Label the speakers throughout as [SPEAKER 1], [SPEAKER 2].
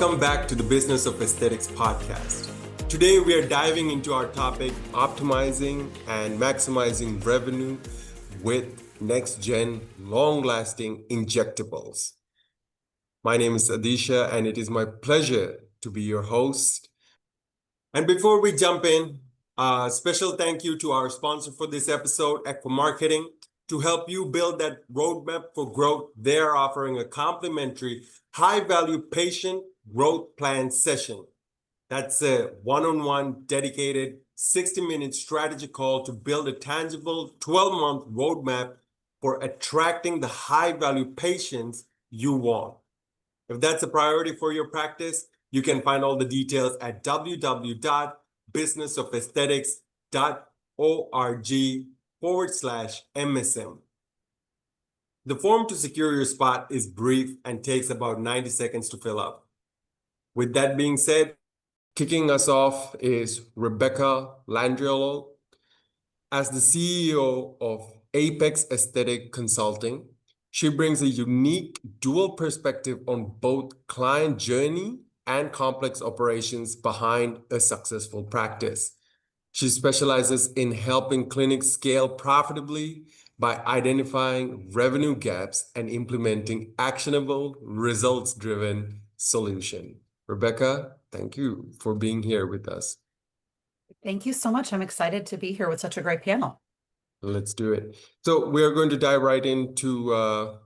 [SPEAKER 1] Welcome back to the Business of Aesthetics podcast. Today we are diving into our topic, optimizing and maximizing revenue with next-gen, long-lasting injectables. My name is Adeesha, and it is my pleasure to be your host. And before we jump in, a special thank you to our sponsor for this episode, Equa Marketing. To help you build that roadmap for growth, they are offering a complimentary high-value patient growth plan session. That's a one-on-one dedicated 60-minute strategy call to build a tangible 12-month roadmap for attracting the high-value patients you want. If that's a priority for your practice, you can find all the details at www.businessofesthetics.org/MSM. The form to secure your spot is brief and takes about 90 seconds to fill out. With that being said, kicking us off is Rebecca Landiault. As the CEO of Apex Aesthetic Consulting, she brings a unique dual perspective on both client journey and complex operations behind a successful practice. She specializes in helping clinics scale profitably by identifying revenue gaps and implementing actionable, results-driven solutions. Rebecca, thank you for being here with us.
[SPEAKER 2] Thank you so much. I'm excited to be here with such a great panel.
[SPEAKER 1] Let's do it. So we are going to dive right into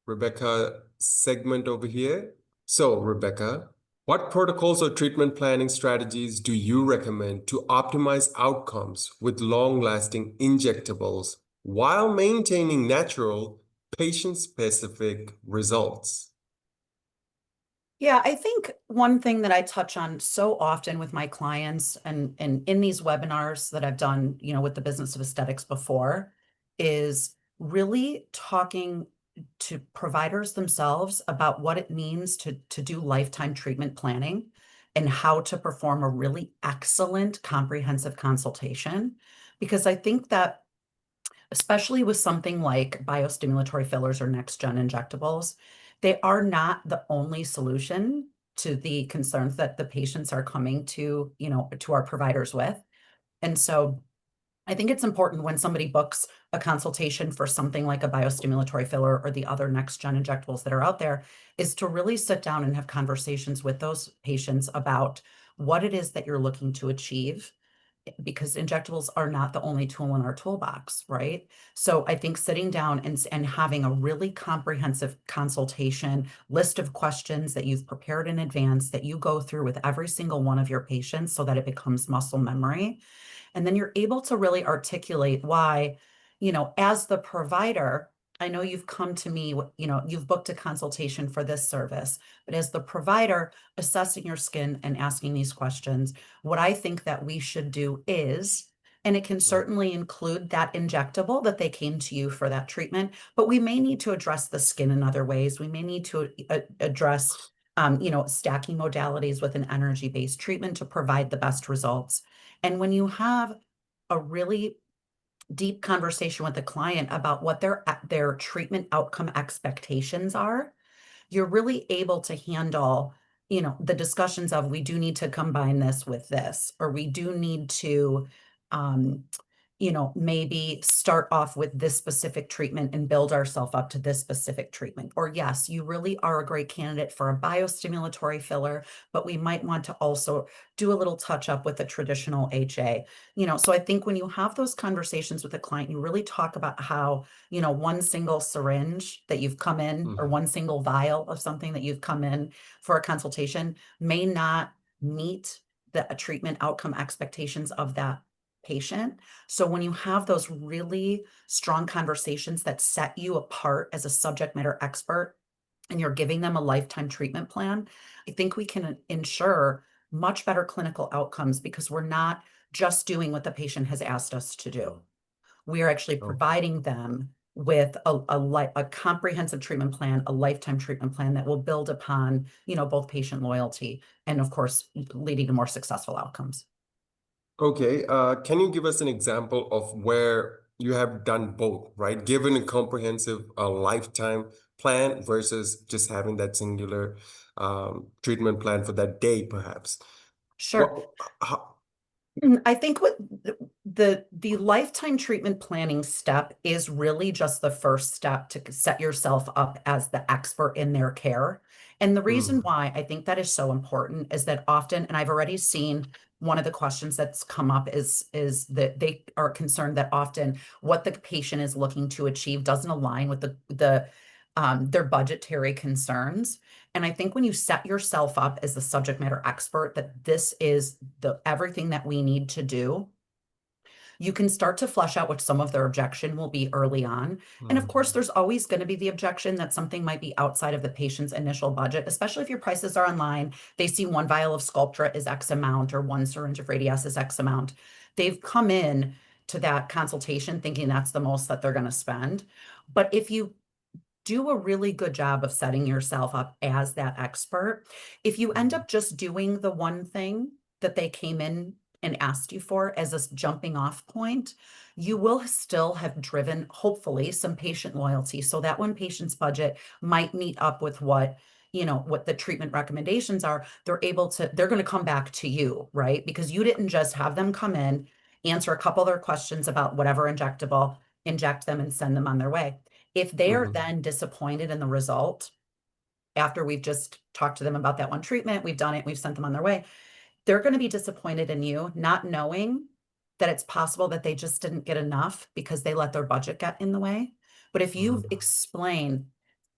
[SPEAKER 1] Rebecca's segment over here. So Rebecca, what protocols or treatment planning strategies do you recommend to optimize outcomes with long-lasting injectables while maintaining natural, patient-specific results?
[SPEAKER 2] Yeah, I think one thing that I touch on so often with my clients and in these webinars that I've done, with the Business of Aesthetics before, is really talking to providers themselves about what it means to do lifetime treatment planning and how to perform a really excellent comprehensive consultation. Because I think that, especially with something like biostimulatory fillers or next-gen injectables, they are not the only solution to the concerns that the patients are coming to, to our providers with. And so I think it's important when somebody books a consultation for something like a biostimulatory filler or the other next-gen injectables that are out there, is to really sit down and have conversations with those patients about what it is that you're looking to achieve, because injectables are not the only tool in our toolbox, right? So I think sitting down and having a really comprehensive consultation, list of questions that you've prepared in advance that you go through with every single one of your patients so that it becomes muscle memory. And then you're able to really articulate why, as the provider, I know you've come to me, you've booked a consultation for this service, but as the provider assessing your skin and asking these questions, what I think that we should do is, and it can certainly include that injectable that they came to you for that treatment, but we may need to address the skin in other ways. We may need to address, stacking modalities with an energy-based treatment to provide the best results. And when you have a really deep conversation with the client about what their treatment outcome expectations are, you're really able to handle, the discussions of, we do need to combine this with this, or we do need to, maybe start off with this specific treatment and build ourselves up to this specific treatment. Or yes, you really are a great candidate for a biostimulatory filler, but we might want to also do a little touch up with a traditional HA. So I think when you have those conversations with the client, you really talk about how, one single syringe that you've come in, or one single vial of something that you've come in for a consultation may not meet the treatment outcome expectations of that patient. So when you have those really strong conversations that set you apart as a subject matter expert, and you're giving them a lifetime treatment plan, I think we can ensure much better clinical outcomes, because we're not just doing what the patient has asked us to do. We are actually providing them with a comprehensive treatment plan, a lifetime treatment plan that will build upon, both patient loyalty and, of course, leading to more successful outcomes.
[SPEAKER 1] Okay, can you give us an example of where you have done both, right? Given a comprehensive lifetime plan versus just having that singular treatment plan for that day, perhaps.
[SPEAKER 2] Sure.
[SPEAKER 1] What, how,
[SPEAKER 2] I think what the lifetime treatment planning step is really just the first step to set yourself up as the expert in their care. And the reason
[SPEAKER 1] mm,
[SPEAKER 2] why I think that is so important is that often, and I've already seen one of the questions that's come up is that they are concerned that often what the patient is looking to achieve doesn't align with their budgetary concerns. And I think when you set yourself up as the subject matter expert, that this is the everything that we need to do, you can start to flesh out what some of their objection will be early on. And of course,
[SPEAKER 1] mm,
[SPEAKER 2] there's always going to be the objection that something might be outside of the patient's initial budget, especially if your prices are online. They see one vial of Sculptra is X amount or one syringe of Radiesse is X amount. They've come in to that consultation thinking that's the most that they're going to spend. But if you do a really good job of setting yourself up as that expert. If you end
[SPEAKER 1] mm,
[SPEAKER 2] up just doing the one thing that they came in and asked you for as a jumping off point, you will still have driven, hopefully, some patient loyalty so that when patient's budget might meet up with what the treatment recommendations are, they're going to come back to you, right? Because you didn't just have them come in, answer a couple of their questions about whatever injectable, inject them and send them on their way. If they are
[SPEAKER 1] mm,
[SPEAKER 2] then disappointed in the result after we've just talked to them about that one treatment, we've done it, we've sent them on their way, they're going to be disappointed in you, not knowing that it's possible that they just didn't get enough because they let their budget get in the way. But if you've
[SPEAKER 1] mm.
[SPEAKER 2] explained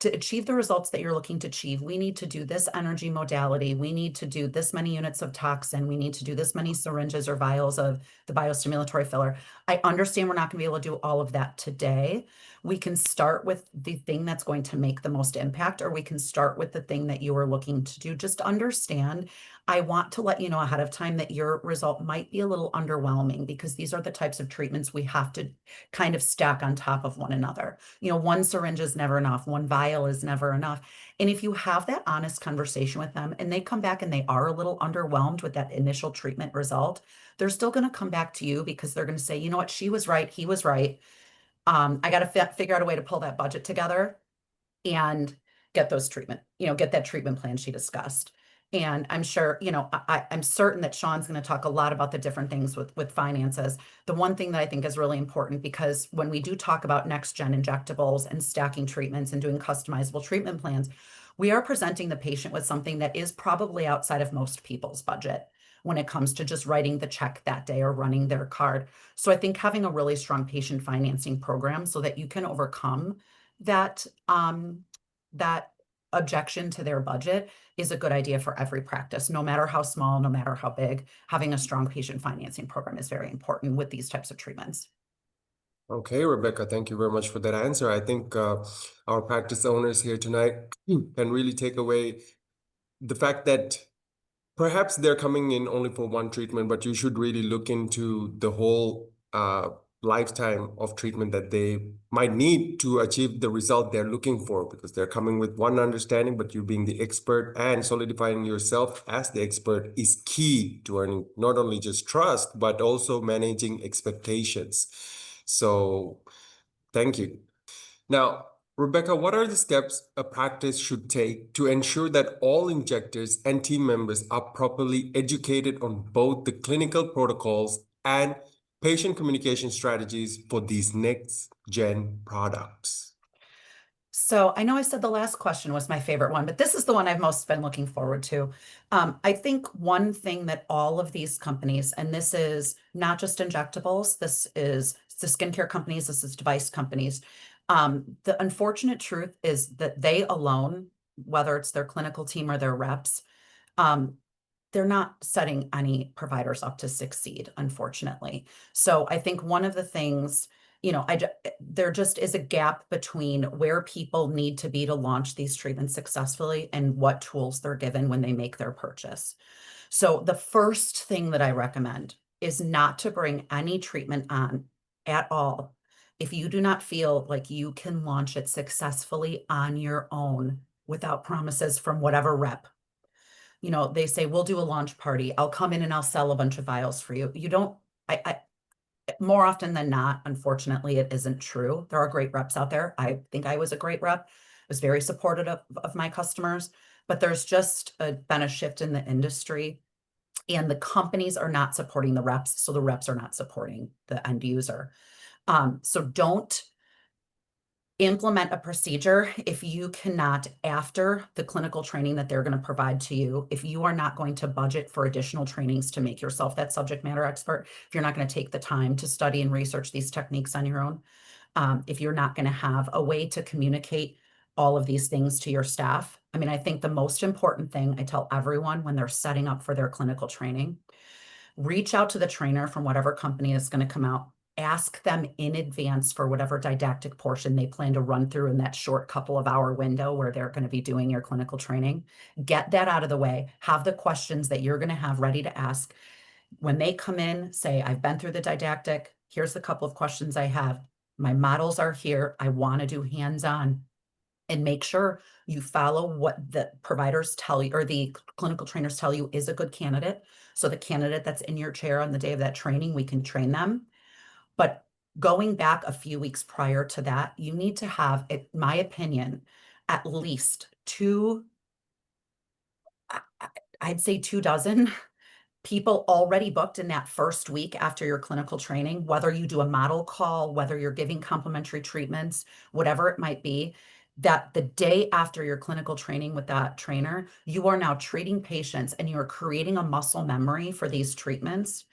[SPEAKER 2] to achieve the results that you're looking to achieve, we need to do this energy modality. We need to do this many units of toxin. We need to do this many syringes or vials of the biostimulatory filler. I understand we're not going to be able to do all of that today. We can start with the thing that's going to make the most impact, or we can start with the thing that you are looking to do. Just understand, I want to let you know ahead of time that your result might be a little underwhelming because these are the types of treatments we have to kind of stack on top of one another. One syringe is never enough, one vial is never enough. And if you have that honest conversation with them and they come back and they are a little underwhelmed with that initial treatment result, they're still going to come back to you because they're going to say, you know what, she was right, he was right. I got to figure out a way to pull that budget together and get that treatment plan she discussed. And I'm sure, I'm certain that Sean's going to talk a lot about the different things with finances. The one thing that I think is really important, because when we do talk about next gen injectables and stacking treatments and doing customizable treatment plans, we are presenting the patient with something that is probably outside of most people's budget when it comes to just writing the check that day or running their card. So I think having a really strong patient financing program so that you can overcome that objection to their budget is a good idea for every practice, no matter how small, no matter how big. Having a strong patient financing program is very important with these types of treatments.
[SPEAKER 1] Okay, Rebecca, thank you very much for that answer. I think our practice owners here tonight can really take away the fact that perhaps they're coming in only for one treatment, but you should really look into the whole lifetime of treatment that they might need to achieve the result they're looking for, because they're coming with one understanding, but you being the expert and solidifying yourself as the expert is key to earning not only just trust, but also managing expectations. So thank you. Now, Rebecca, what are the steps a practice should take to ensure that all injectors and team members are properly educated on both the clinical protocols and patient communication strategies for these next-gen products?
[SPEAKER 2] So I know I said the last question was my favorite one, but this is the one I've most been looking forward to. I think one thing that all of these companies, and this is not just injectables, this is the skincare companies, this is device companies. The unfortunate truth is that they alone, whether it's their clinical team or their reps, um, they're not setting any providers up to succeed, unfortunately. So I think one of the things, there just is a gap between where people need to be to launch these treatments successfully and what tools they're given when they make their purchase. So the first thing that I recommend is not to bring any treatment on at all if you do not feel like you can launch it successfully on your own without promises from whatever rep. They say, we'll do a launch party. I'll come in and I'll sell a bunch of vials for you. You don't, I more often than not, unfortunately, it isn't true. There are great reps out there. I think I was a great rep, was very supportive of my customers, but there's just been a shift in the industry, and the companies are not supporting the reps, so the reps are not supporting the end user. So don't implement a procedure if you cannot, after the clinical training that they're going to provide to you, if you are not going to budget for additional trainings to make yourself that subject matter expert, if you're not going to take the time to study and research these techniques on your own, if you're not going to have a way to communicate all of these things to your staff. I mean, I think the most important thing I tell everyone when they're setting up for their clinical training, reach out to the trainer from whatever company is going to come out. Ask them in advance for whatever didactic portion they plan to run through in that short couple of hour window where they're going to be doing your clinical training. Get that out of the way. Have the questions that you're going to have ready to ask. When they come in, say, I've been through the didactic. Here's the couple of questions I have. My models are here. I want to do hands-on. And make sure you follow what the providers tell you or the clinical trainers tell you is a good candidate. So the candidate that's in your chair on the day of that training, we can train them. But going back a few weeks prior to that, you need to have, in my opinion, at least I'd say 24 people already booked in that first week after your clinical training, whether you do a model call, whether you're giving complimentary treatments, whatever it might be, that the day after your clinical training with that trainer, you are now treating patients and you are creating a muscle memory for these treatments,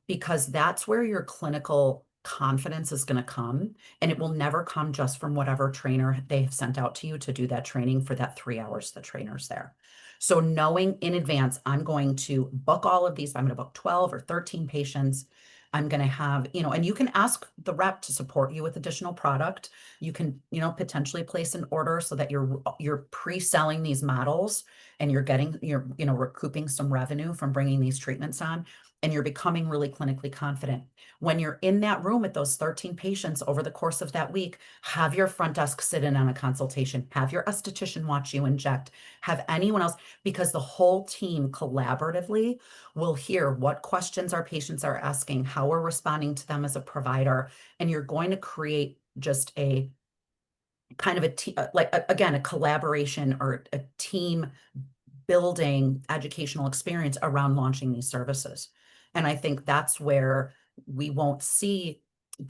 [SPEAKER 2] because that's where your clinical confidence is going to come. And it will never come just from whatever trainer they have sent out to you to do that training for that 3 hours the trainer's there. So knowing in advance, I'm going to book all of these, I'm going to book 12 or 13 patients. I'm going to have, and you can ask the rep to support you with additional product. You can, potentially place an order so that you're pre-selling these models and you're recouping some revenue from bringing these treatments on, and you're becoming really clinically confident. When you're in that room with those 13 patients over the course of that week, have your front desk sit in on a consultation, have your esthetician watch you inject, have anyone else, because the whole team collaboratively will hear what questions our patients are asking, how we're responding to them as a provider, and you're going to create just a kind of a collaboration or a team building educational experience around launching these services. And I think that's where we won't see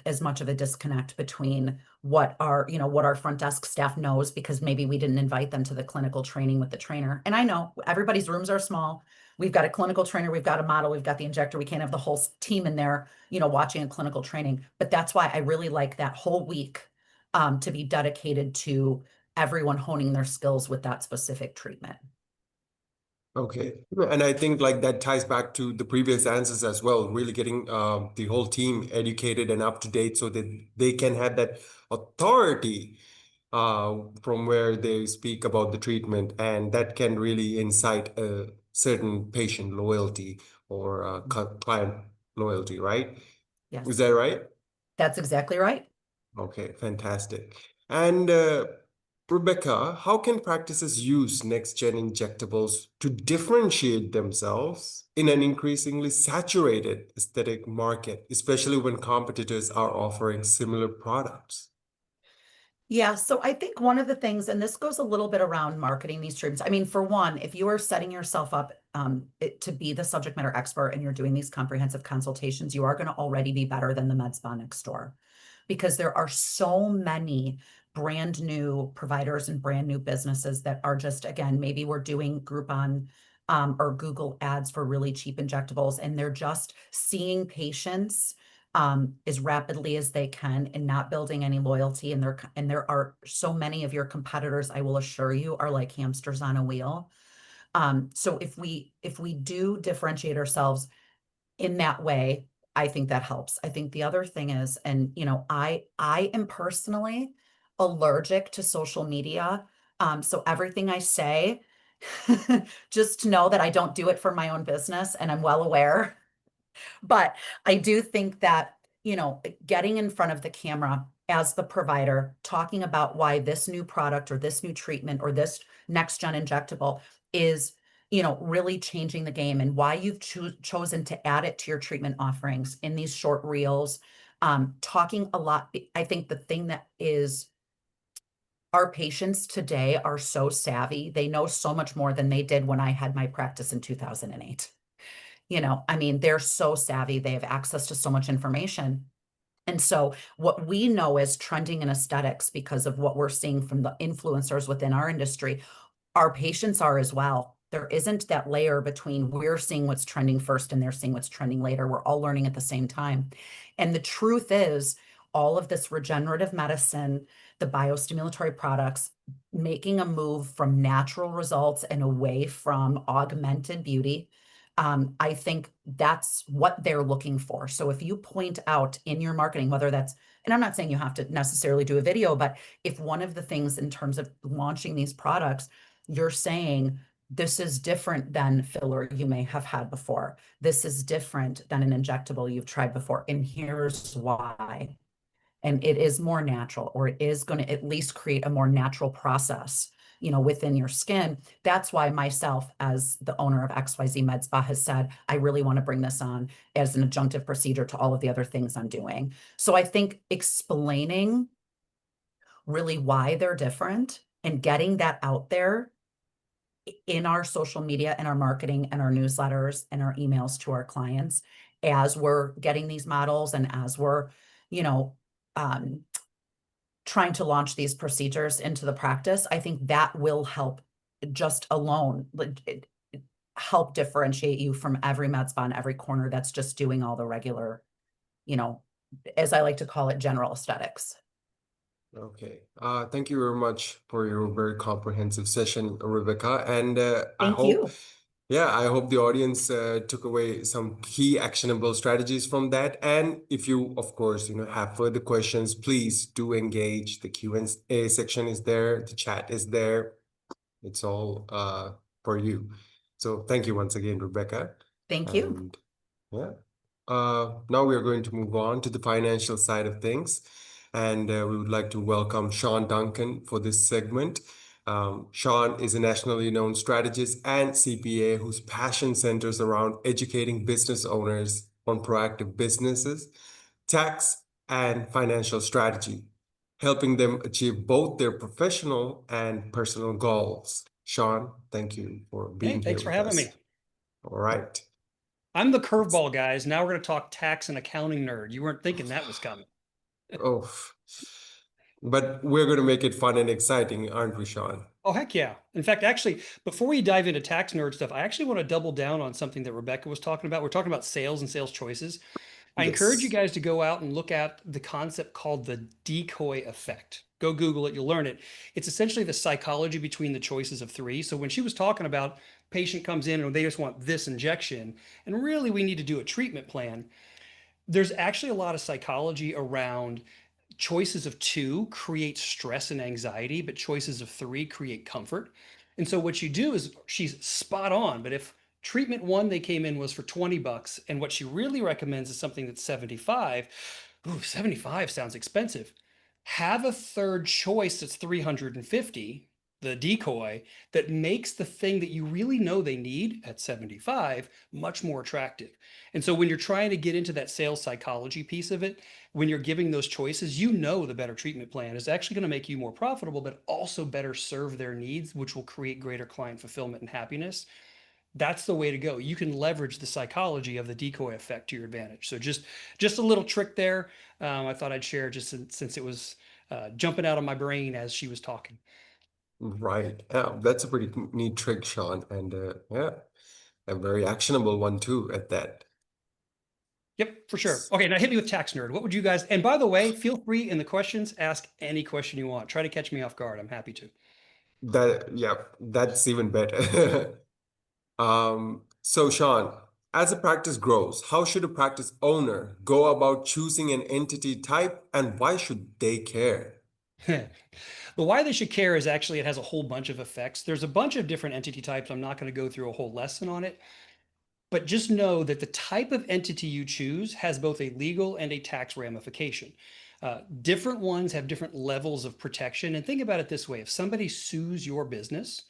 [SPEAKER 2] as much of a disconnect between what our front desk staff knows, because maybe we didn't invite them to the clinical training with the trainer. And I know everybody's rooms are small. We've got a clinical trainer, we've got a model, we've got the injector. We can't have the whole team in there, watching a clinical training. But that's why I really like that whole week to be dedicated to everyone honing their skills with that specific treatment.
[SPEAKER 1] Okay. And I think like that ties back to the previous answers as well, really getting the whole team educated and up to date so that they can have that authority from where they speak about the treatment, and that can really incite a certain patient loyalty or client loyalty, right?
[SPEAKER 2] Yes,
[SPEAKER 1] Is that right?
[SPEAKER 2] that's exactly right.
[SPEAKER 1] Okay, fantastic. And Rebecca, how can practices use next-gen injectables to differentiate themselves in an increasingly saturated aesthetic market, especially when competitors are offering similar products?
[SPEAKER 2] Yeah, so I think one of the things, and this goes a little bit around marketing these treatments. I mean, for one, if you are setting yourself up to be the subject matter expert and you're doing these comprehensive consultations, you are going to already be better than the med spa next door, because there are so many brand new providers and brand new businesses that are just, again, maybe we're doing Groupon or Google ads for really cheap injectables, and they're just seeing patients as rapidly as they can and not building any loyalty. And there are so many of your competitors, I will assure you, are like hamsters on a wheel. So if we do differentiate ourselves in that way, I think that helps. I think the other thing is, and I am personally allergic to social media. So everything I say, just to know that I don't do it for my own business, and I'm well aware. But I do think that, getting in front of the camera as the provider, talking about why this new product or this new treatment or this next gen injectable is, really changing the game, and why you've chosen to add it to your treatment offerings in these short reels, talking a lot. I think the thing that is Our patients today are so savvy. They know so much more than they did when I had my practice in 2008. I mean, they're so savvy. They have access to so much information. And so what we know is trending in aesthetics, because of what we're seeing from the influencers within our industry, our patients are as well. There isn't that layer between we're seeing what's trending first and they're seeing what's trending later. We're all learning at the same time. And the truth is, all of this regenerative medicine, the biostimulatory products, making a move from natural results and away from augmented beauty. I think that's what they're looking for. So if you point out in your marketing, whether that's, and I'm not saying you have to necessarily do a video, but if one of the things in terms of launching these products, you're saying, this is different than filler you may have had before. This is different than an injectable you've tried before. And here's why. And it is more natural, or it is going to at least create a more natural process, within your skin. That's why myself, as the owner of XYZ Med Spa, has said, I really want to bring this on as an adjunctive procedure to all of the other things I'm doing. So I think explaining really why they're different and getting that out there in our social media and our marketing and our newsletters and our emails to our clients as we're getting these models and as we're, you know, um, trying to launch these procedures into the practice, I think that will help just alone help differentiate you from every med spa in every corner that's just doing all the regular, you know, as I like to call it, general aesthetics.
[SPEAKER 1] Okay. Thank you very much for your very comprehensive session, Rebecca. And
[SPEAKER 2] Thank you.
[SPEAKER 1] I hope the audience took away some key actionable strategies from that. And if you, of course, have further questions, please do engage. The Q&A section is there. The chat is there. It's all for you. So thank you once again, Rebecca.
[SPEAKER 2] Thank you.
[SPEAKER 1] And yeah. Now we are going to move on to the financial side of things. And we would like to welcome Sean Duncan for this segment. Sean is a nationally known strategist and CPA whose passion centers around educating business owners on proactive businesses, tax, and financial strategy, helping them achieve both their professional and personal goals. Sean, thank you for being here
[SPEAKER 3] Thanks for
[SPEAKER 1] with
[SPEAKER 3] having
[SPEAKER 1] us.
[SPEAKER 3] me.
[SPEAKER 1] All right.
[SPEAKER 3] I'm the curveball, guys. Now we're going to talk tax and accounting nerd. You weren't thinking that was coming.
[SPEAKER 1] Oh, but we're going to make it fun and exciting, aren't we, Sean?
[SPEAKER 3] Oh, heck yeah. In fact, actually, before we dive into tax nerd stuff, I actually want to double down on something that Rebecca was talking about. We're talking about sales and sales choices. I encourage you
[SPEAKER 1] Yes.
[SPEAKER 3] guys to go out and look at the concept called the decoy effect. Go Google it, you'll learn it. It's essentially the psychology between the choices of three. So when she was talking about patient comes in and they just want this injection, and really we need to do a treatment plan, there's actually a lot of psychology around choices of two create stress and anxiety, but choices of three create comfort. And so what you do is she's spot on. But if treatment one they came in was for 20 bucks, and what she really recommends is something that's 75, ooh, 75 sounds expensive. Have a third choice that's 350, the decoy, that makes the thing that you really know they need at 75 much more attractive. And so when you're trying to get into that sales psychology piece of it, when you're giving those choices, the better treatment plan is actually going to make you more profitable, but also better serve their needs, which will create greater client fulfillment and happiness. That's the way to go. You can leverage the psychology of the decoy effect to your advantage. So just a little trick there. I thought I'd share just since it was jumping out of my brain as she was talking.
[SPEAKER 1] Right. Yeah, that's a pretty neat trick, Sean. And a very actionable one too at that.
[SPEAKER 3] Yep, for sure. Okay, now hit me with tax nerd. What would you guys, and by the way, feel free in the questions, ask any question you want. Try to catch me off guard. I'm happy to.
[SPEAKER 1] That's even better. So Sean, as a practice grows, how should a practice owner go about choosing an entity type and why should they care?
[SPEAKER 3] The why they should care is actually it has a whole bunch of effects. There's a bunch of different entity types. I'm not going to go through a whole lesson on it, but just know that the type of entity you choose has both a legal and a tax ramification. Different ones have different levels of protection. And think about it this way: if somebody sues your business,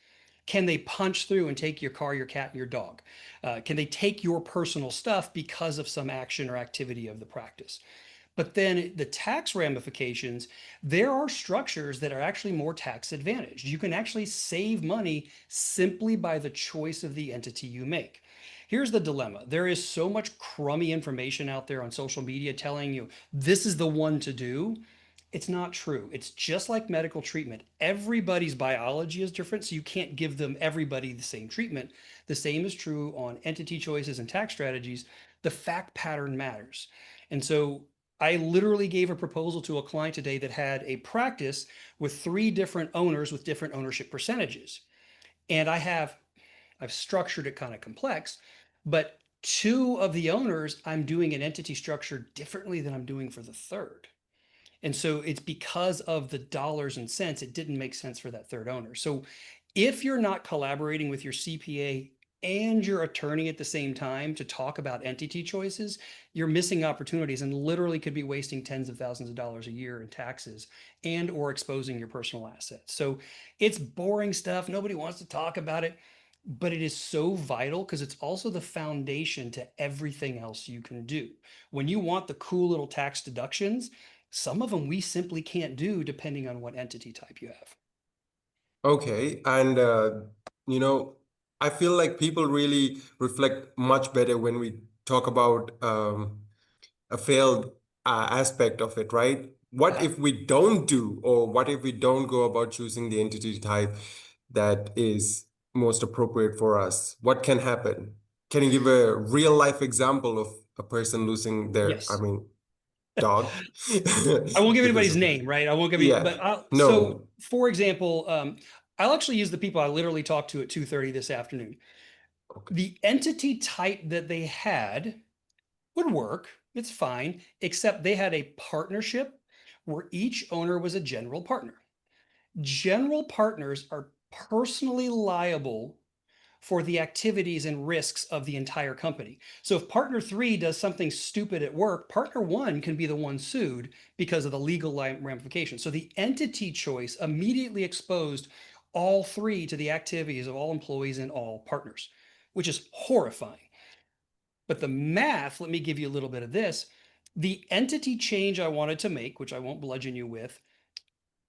[SPEAKER 3] can they punch through and take your car, your cat, and your dog? Can they take your personal stuff because of some action or activity of the practice? But then the tax ramifications, there are structures that are actually more tax advantaged. You can actually save money simply by the choice of the entity you make. Here's the dilemma. There is so much crummy information out there on social media telling you this is the one to do. It's not true. It's just like medical treatment. Everybody's biology is different, so you can't give them everybody the same treatment. The same is true on entity choices and tax strategies. The fact pattern matters. And so I literally gave a proposal to a client today that had a practice with 3 different owners with different ownership percentages. And I've structured it kind of complex, but 2 of the owners, I'm doing an entity structure differently than I'm doing for the third. And so it's because of the dollars and cents, it didn't make sense for that third owner. So if you're not collaborating with your CPA and your attorney at the same time to talk about entity choices, you're missing opportunities and literally could be wasting tens of thousands of dollars a year in taxes and or exposing your personal assets. So it's boring stuff. Nobody wants to talk about it, but it is so vital because it's also the foundation to everything else you can do. When you want the cool little tax deductions, some of them we simply can't do depending on what entity type you have.
[SPEAKER 1] Okay. And, I feel like people really reflect much better when we talk about a failed aspect of it, right? What if we don't do, or what if we don't go about choosing the entity type that is most appropriate for us? What can happen? Can you give a real life example of a person losing their,
[SPEAKER 3] Yes.
[SPEAKER 1] dog?
[SPEAKER 3] I won't give
[SPEAKER 1] Because
[SPEAKER 3] anybody's
[SPEAKER 1] of,
[SPEAKER 3] name, right? I won't give you,
[SPEAKER 1] yeah,
[SPEAKER 3] but so
[SPEAKER 1] no.
[SPEAKER 3] for example, I'll actually use the people I literally talked to at 2:30 this afternoon.
[SPEAKER 1] Okay.
[SPEAKER 3] The entity type that they had would work. It's fine, except they had a partnership where each owner was a general partner. General partners are personally liable for the activities and risks of the entire company. So if partner 3 does something stupid at work, partner 1 can be the one sued because of the legal ramifications. So the entity choice immediately exposed all 3 to the activities of all employees and all partners, which is horrifying. But the math, let me give you a little bit of this. The entity change I wanted to make, which I won't bludgeon you with,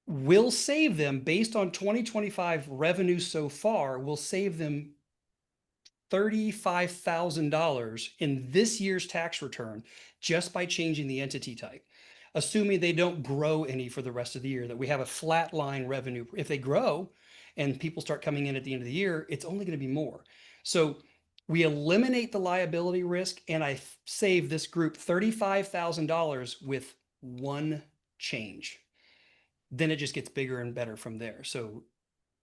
[SPEAKER 3] will save them based on 2025 revenue so far, will save them $35,000 in this year's tax return just by changing the entity type, assuming they don't grow any for the rest of the year, that we have a flat line revenue. If they grow and people start coming in at the end of the year, it's only going to be more. So we eliminate the liability risk, and I save this group $35,000 with one change. Then it just gets bigger and better from there. So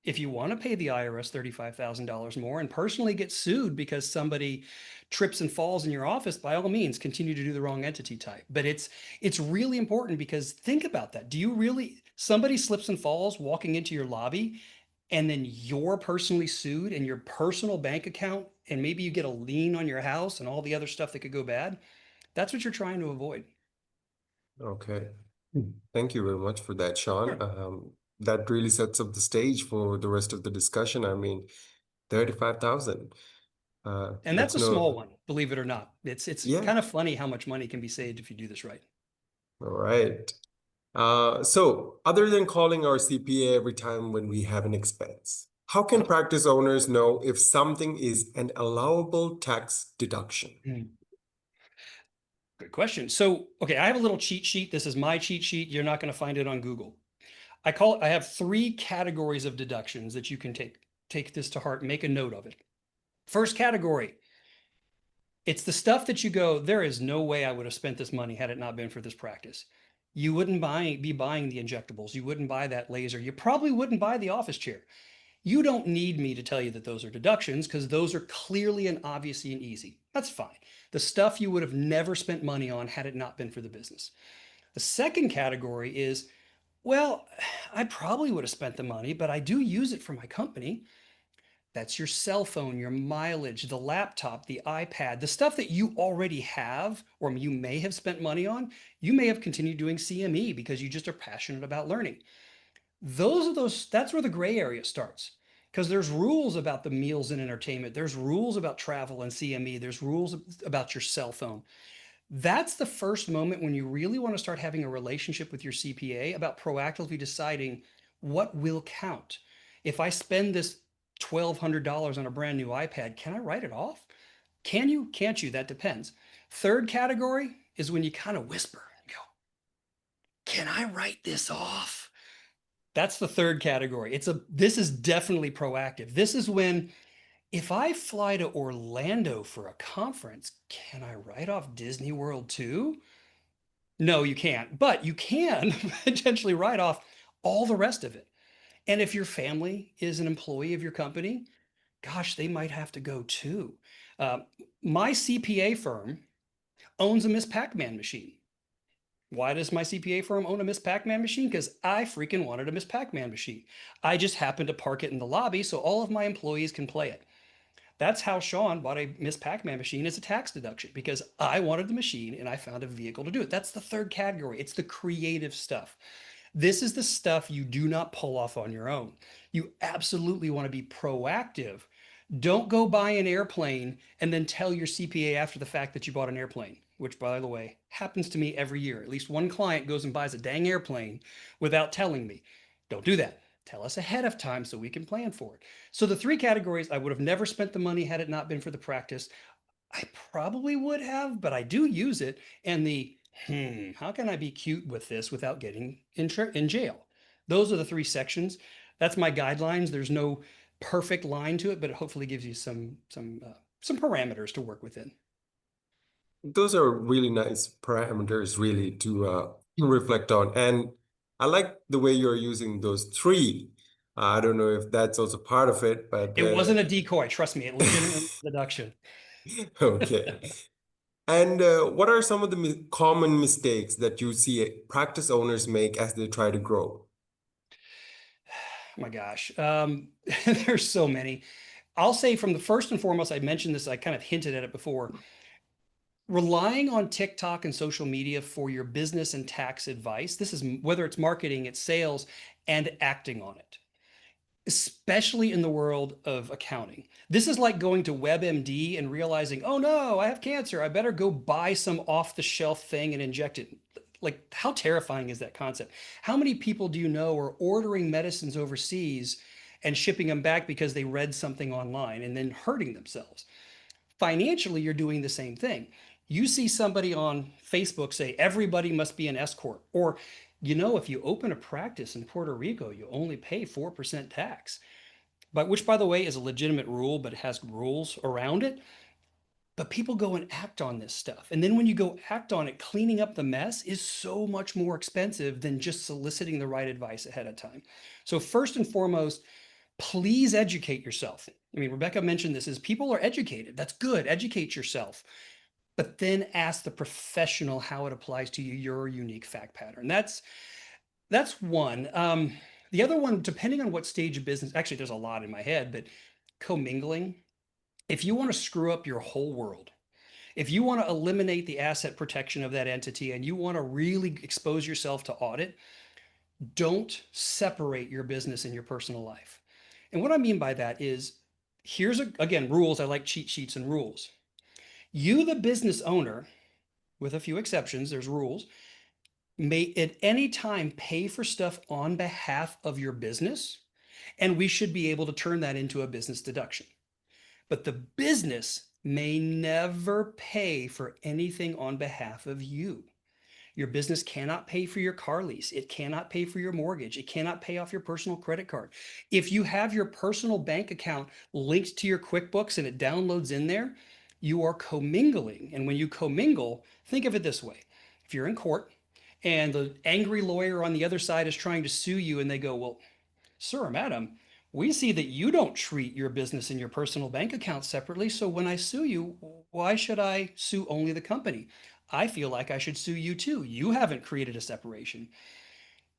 [SPEAKER 3] if you want to pay the IRS $35,000 more and personally get sued because somebody trips and falls in your office, by all means, continue to do the wrong entity type. But it's really important, because think about that. Do you really, somebody slips and falls walking into your lobby, and then you're personally sued and your personal bank account, and maybe you get a lien on your house and all the other stuff that could go bad? That's what you're trying to avoid.
[SPEAKER 1] Okay. Thank you very much for that, Sean.
[SPEAKER 3] Sure.
[SPEAKER 1] That really sets up the stage for the rest of the discussion. I mean, 35,000.
[SPEAKER 3] And that's
[SPEAKER 1] That's
[SPEAKER 3] a small
[SPEAKER 1] no,
[SPEAKER 3] one, believe it or not. It's
[SPEAKER 1] yeah.
[SPEAKER 3] kind of funny how much money can be saved if you do this right.
[SPEAKER 1] All right. So other than calling our CPA every time when we have an expense, how can practice owners know if something is an allowable tax deduction?
[SPEAKER 3] Good question. So, okay, I have a little cheat sheet. This is my cheat sheet. You're not going to find it on Google. I have 3 categories of deductions that you can take. Take this to heart, make a note of it. First category, it's the stuff that you go, there is no way I would have spent this money had it not been for this practice. You wouldn't be buying the injectables. You wouldn't buy that laser. You probably wouldn't buy the office chair. You don't need me to tell you that those are deductions, because those are clearly and obviously and easy. That's fine. The stuff you would have never spent money on had it not been for the business. The second category is, well, I probably would have spent the money, but I do use it for my company. That's your cell phone, your mileage, the laptop, the iPad, the stuff that you already have, or you may have spent money on. You may have continued doing CME because you just are passionate about learning. That's where the gray area starts, because there's rules about the meals and entertainment. There's rules about travel and CME. There's rules about your cell phone. That's the first moment when you really want to start having a relationship with your CPA about proactively deciding what will count. If I spend this $1,200 on a brand new iPad, can I write it off? Can you? Can't you? That depends. Third category is when you kind of whisper and go, can I write this off? That's the third category. This is definitely proactive. This is when, if I fly to Orlando for a conference, can I write off Disney World too? No, you can't, but you can potentially write off all the rest of it. And if your family is an employee of your company, gosh, they might have to go too. Uh, my CPA firm owns a Miss Pac-Man machine. Why does my CPA firm own a Miss Pac-Man machine? Because I freaking wanted a Miss Pac-Man machine. I just happened to park it in the lobby so all of my employees can play it. That's how Sean bought a Miss Pac-Man machine as a tax deduction, because I wanted the machine and I found a vehicle to do it. That's the third category. It's the creative stuff. This is the stuff you do not pull off on your own. You absolutely want to be proactive. Don't go buy an airplane and then tell your CPA after the fact that you bought an airplane, which, by the way, happens to me every year. At least one client goes and buys a dang airplane without telling me. Don't do that. Tell us ahead of time so we can plan for it. So the three categories, I would have never spent the money had it not been for the practice. I probably would have, but I do use it. And the, how can I be cute with this without getting in jail? Those are the three sections. That's my guidelines. There's no perfect line to it, but it hopefully gives you some parameters to work within.
[SPEAKER 1] Those are really nice parameters, really, to reflect on. And I like the way you're using those three. I don't know if that's also part of it, but
[SPEAKER 3] It wasn't a decoy, trust me. It legitimately was a deduction.
[SPEAKER 1] okay. And what are some of the common mistakes that you see practice owners make as they try to grow?
[SPEAKER 3] Oh my gosh, there's so many. I'll say from the first and foremost, I mentioned this, I kind of hinted at it before. Relying on TikTok and social media for your business and tax advice. This is whether it's marketing, it's sales, and acting on it, especially in the world of accounting. This is like going to WebMD and realizing, oh no, I have cancer. I better go buy some off the shelf thing and inject it. Like, how terrifying is that concept? How many people do you know are ordering medicines overseas and shipping them back because they read something online and then hurting themselves? Financially, you're doing the same thing. You see somebody on Facebook say, everybody must be an S Corp. Or, if you open a practice in Puerto Rico, you only pay 4% tax. But which, by the way, is a legitimate rule, but it has rules around it. But people go and act on this stuff. And then when you go act on it, cleaning up the mess is so much more expensive than just soliciting the right advice ahead of time. So first and foremost, please educate yourself. I mean, Rebecca mentioned this, is people are educated. That's good. Educate yourself. But then ask the professional how it applies to you, your unique fact pattern. That's one. The other one, depending on what stage of business, actually, there's a lot in my head, but commingling. If you want to screw up your whole world, if you want to eliminate the asset protection of that entity and you want to really expose yourself to audit, don't separate your business and your personal life. And what I mean by that is, again, rules. I like cheat sheets and rules. You, the business owner, with a few exceptions, there's rules, may at any time pay for stuff on behalf of your business, and we should be able to turn that into a business deduction. But the business may never pay for anything on behalf of you. Your business cannot pay for your car lease. It cannot pay for your mortgage. It cannot pay off your personal credit card. If you have your personal bank account linked to your QuickBooks and it downloads in there, you are commingling. And when you commingle, think of it this way. If you're in court and the angry lawyer on the other side is trying to sue you and they go, well, sir or madam, we see that you don't treat your business and your personal bank account separately. So when I sue you, why should I sue only the company? I feel like I should sue you too. You haven't created a separation.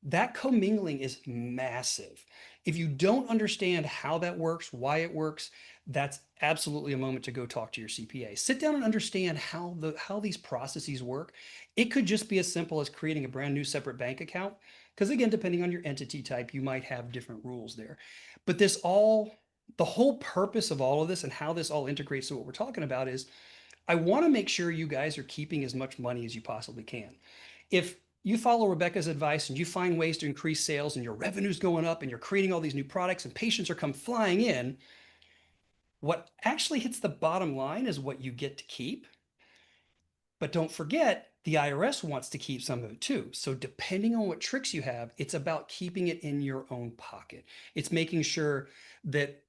[SPEAKER 3] That commingling is massive. If you don't understand how that works, why it works, that's absolutely a moment to go talk to your CPA. Sit down and understand how these processes work. It could just be as simple as creating a brand new separate bank account. Because again, depending on your entity type, you might have different rules there. But the whole purpose of all of this and how this all integrates to what we're talking about is I want to make sure you guys are keeping as much money as you possibly can. If you follow Rebecca's advice and you find ways to increase sales and your revenue's going up and you're creating all these new products and patients are come flying in, what actually hits the bottom line is what you get to keep. But don't forget, the IRS wants to keep some of it too. So depending on what tricks you have, it's about keeping it in your own pocket. It's making sure that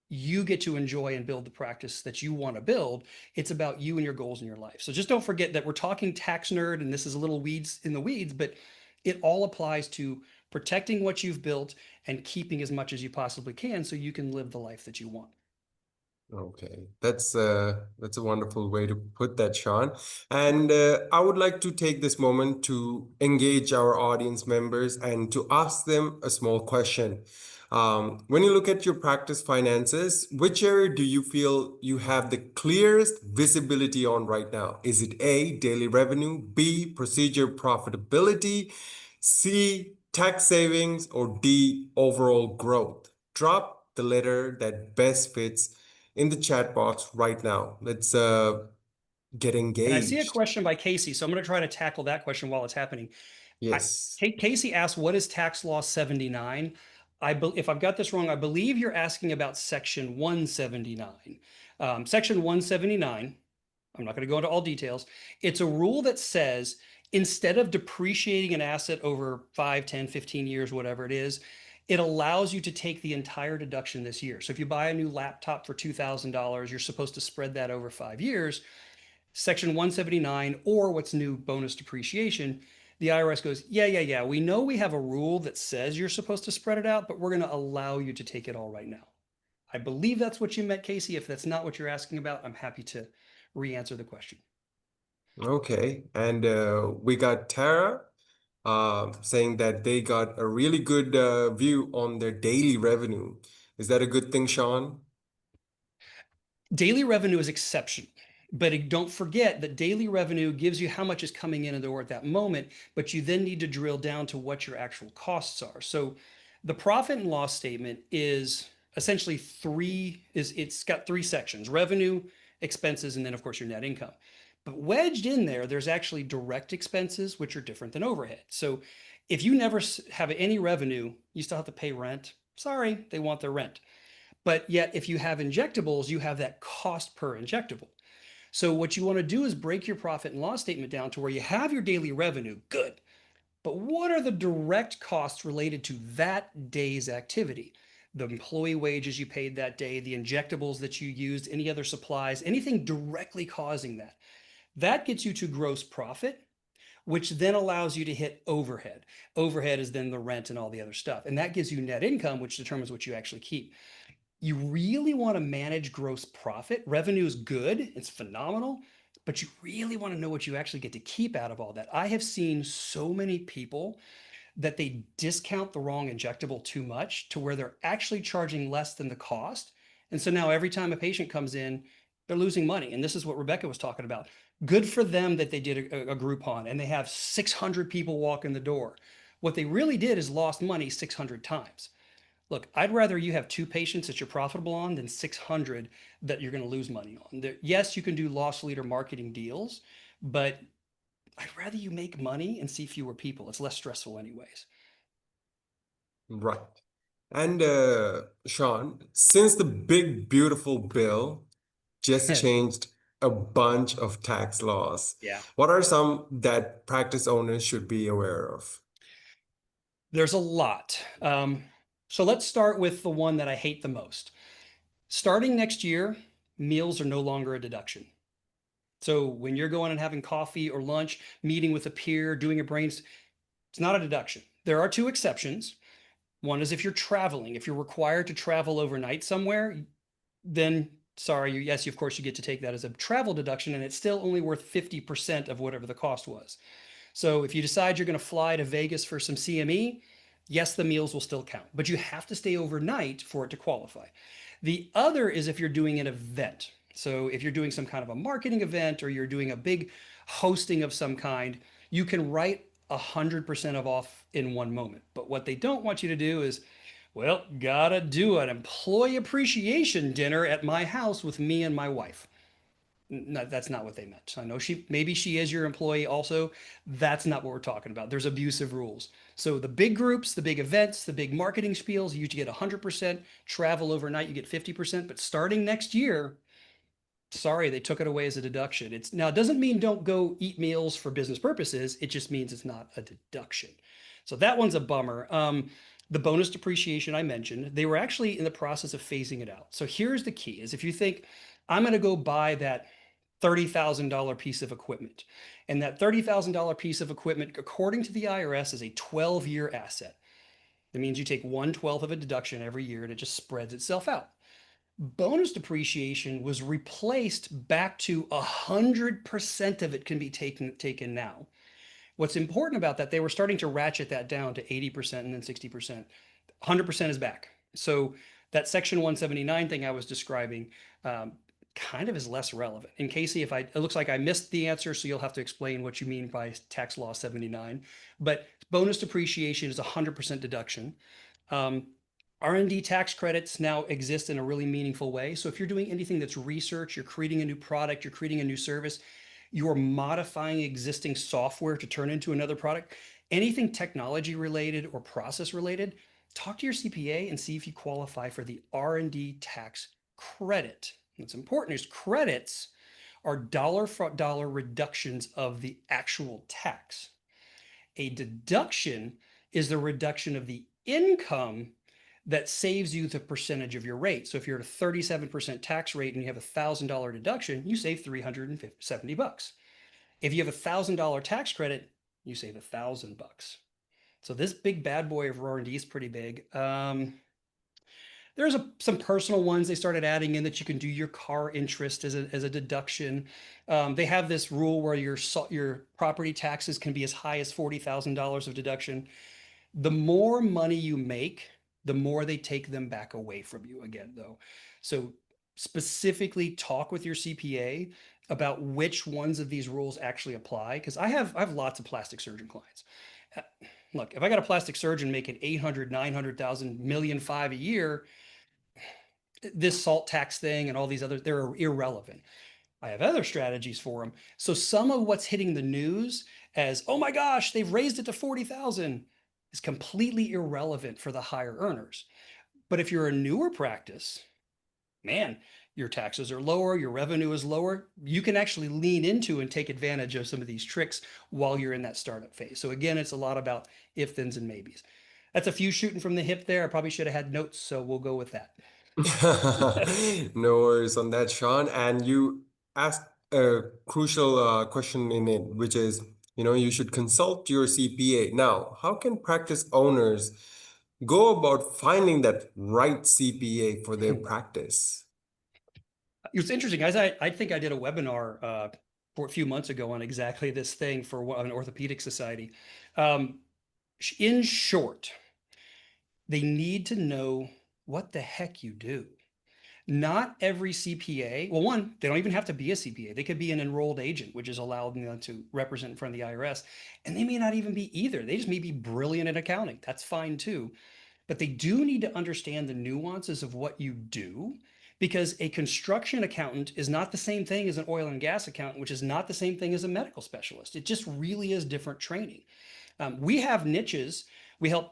[SPEAKER 3] you get to enjoy and build the practice that you want to build. It's about you and your goals in your life. So just don't forget that we're talking tax nerd and this is a little weeds in the weeds, but it all applies to protecting what you've built and keeping as much as you possibly can so you can live the life that you want.
[SPEAKER 1] Okay, that's a wonderful way to put that, Sean. And I would like to take this moment to engage our audience members and to ask them a small question. When you look at your practice finances, which area do you feel you have the clearest visibility on right now? Is it A, daily revenue, B, procedure profitability, C, tax savings, or D, overall growth? Drop the letter that best fits in the chat box right now. Let's get
[SPEAKER 3] And I see a
[SPEAKER 1] engaged.
[SPEAKER 3] question by Casey, so I'm going to try to tackle that question while it's happening.
[SPEAKER 1] Yes.
[SPEAKER 3] Casey asked, what is tax law 79? If I've got this wrong, I believe you're asking about section 179. Section 179, I'm not going to go into all details. It's a rule that says instead of depreciating an asset over 5, 10, 15 years, whatever it is, it allows you to take the entire deduction this year. So if you buy a new laptop for $2,000, you're supposed to spread that over 5 years. Section 179, or what's new, bonus depreciation, the IRS goes, yeah, we know we have a rule that says you're supposed to spread it out, but we're going to allow you to take it all right now. I believe that's what you meant, Casey. If that's not what you're asking about, I'm happy to re-answer the question.
[SPEAKER 1] Okay. And we got Tara saying that they got a really good view on their daily revenue. Is that a good thing, Sean?
[SPEAKER 3] Daily revenue is exceptional, but don't forget that daily revenue gives you how much is coming in the door at that moment, but you then need to drill down to what your actual costs are. So the profit and loss statement is essentially it's got three sections: revenue, expenses, and then of course your net income. But wedged in there, there's actually direct expenses, which are different than overhead. So if you never have any revenue, you still have to pay rent. Sorry, they want their rent. But yet, if you have injectables, you have that cost per injectable. So what you want to do is break your profit and loss statement down to where you have your daily revenue, good. But what are the direct costs related to that day's activity? The employee wages you paid that day, the injectables that you used, any other supplies, anything directly causing that. That gets you to gross profit, which then allows you to hit overhead. Overhead is then the rent and all the other stuff. And that gives you net income, which determines what you actually keep. You really want to manage gross profit. Revenue is good, it's phenomenal, but you really want to know what you actually get to keep out of all that. I have seen so many people that they discount the wrong injectable too much to where they're actually charging less than the cost. And so now every time a patient comes in, they're losing money. And this is what Rebecca was talking about. Good for them that they did a Groupon and they have 600 people walk in the door. What they really did is lost money 600 times. Look, I'd rather you have 2 patients that you're profitable on than 600 that you're going to lose money on. Yes, you can do loss leader marketing deals, but I'd rather you make money and see fewer people. It's less stressful anyways.
[SPEAKER 1] Right. And Sean, since the big, beautiful bill just changed a bunch of tax laws,
[SPEAKER 3] Yeah.
[SPEAKER 1] what are some that practice owners should be aware of?
[SPEAKER 3] There's a lot. So let's start with the one that I hate the most. Starting next year, meals are no longer a deduction. So when you're going and having coffee or lunch, meeting with a peer, doing a brains, it's not a deduction. There are 2 exceptions. One is if you're traveling. If you're required to travel overnight somewhere, then sorry, yes, of course you get to take that as a travel deduction, and it's still only worth 50% of whatever the cost was. So if you decide you're going to fly to Vegas for some CME, yes, the meals will still count, but you have to stay overnight for it to qualify. The other is if you're doing an event. So if you're doing some kind of a marketing event or you're doing a big hosting of some kind, you can write 100% of off in one moment. But what they don't want you to do is, well, gotta do an employee appreciation dinner at my house with me and my wife. No, that's not what they meant. I know maybe she is your employee also. That's not what we're talking about. There's abusive rules. So the big groups, the big events, the big marketing spiels, you get 100%. Travel overnight, you get 50%. But starting next year, sorry, they took it away as a deduction. It doesn't mean don't go eat meals for business purposes. It just means it's not a deduction. So that one's a bummer. The bonus depreciation I mentioned, they were actually in the process of phasing it out. So here's the key is if you think I'm going to go buy that $30,000 piece of equipment. And that $30,000 piece of equipment, according to the IRS, is a 12-year asset. That means you take 1/12 of a deduction every year and it just spreads itself out. Bonus depreciation was replaced back to 100% of it can be taken now. What's important about that, they were starting to ratchet that down to 80% and then 60%. 100% is back. So that Section 179 thing I was describing, kind of is less relevant. And Casey, it looks like I missed the answer, so you'll have to explain what you mean by tax law 79. But bonus depreciation is 100% deduction. R&D tax credits now exist in a really meaningful way. So if you're doing anything that's research, you're creating a new product, you're creating a new service, you're modifying existing software to turn into another product, anything technology related or process related, talk to your CPA and see if you qualify for the R&D tax credit. What's important is credits are dollar for dollar reductions of the actual tax. A deduction is the reduction of the income that saves you the percentage of your rate. So if you're at a 37% tax rate and you have a $1,000 deduction, you save $370. If you have a $1,000 tax credit, you save $1,000. So this big bad boy of R&D is pretty big. There's some personal ones they started adding in that you can do your car interest as a deduction. They have this rule where your property taxes can be as high as $40,000 of deduction. The more money you make, the more they take them back away from you again, though. So specifically talk with your CPA about which ones of these rules actually apply, because I have lots of plastic surgeon clients. Look, if I got a plastic surgeon making 800, 900,000, million, 5 a year, this SALT tax thing and all these other, they're irrelevant. I have other strategies for them. So some of what's hitting the news as, oh my gosh, they've raised it to 40,000 is completely irrelevant for the higher earners. But if you're a newer practice, man, your taxes are lower, your revenue is lower. You can actually lean into and take advantage of some of these tricks while you're in that startup phase. So again, it's a lot about if, thens, and maybes. That's a few shooting from the hip there. I probably should have had notes, so we'll go with that.
[SPEAKER 1] No worries on that, Sean. And you asked a crucial question in it, which is, you should consult your CPA. Now, how can practice owners go about finding that right CPA for their practice?
[SPEAKER 3] It's interesting. I think I did a webinar for a few months ago on exactly this thing for an orthopedic society. In short, they need to know what the heck you do. Not every CPA, well, one, they don't even have to be a CPA. They could be an enrolled agent, which is allowed to represent in front of the IRS. And they may not even be either. They just may be brilliant at accounting. That's fine too. But they do need to understand the nuances of what you do, because a construction accountant is not the same thing as an oil and gas accountant, which is not the same thing as a medical specialist. It just really is different training. We have niches. We have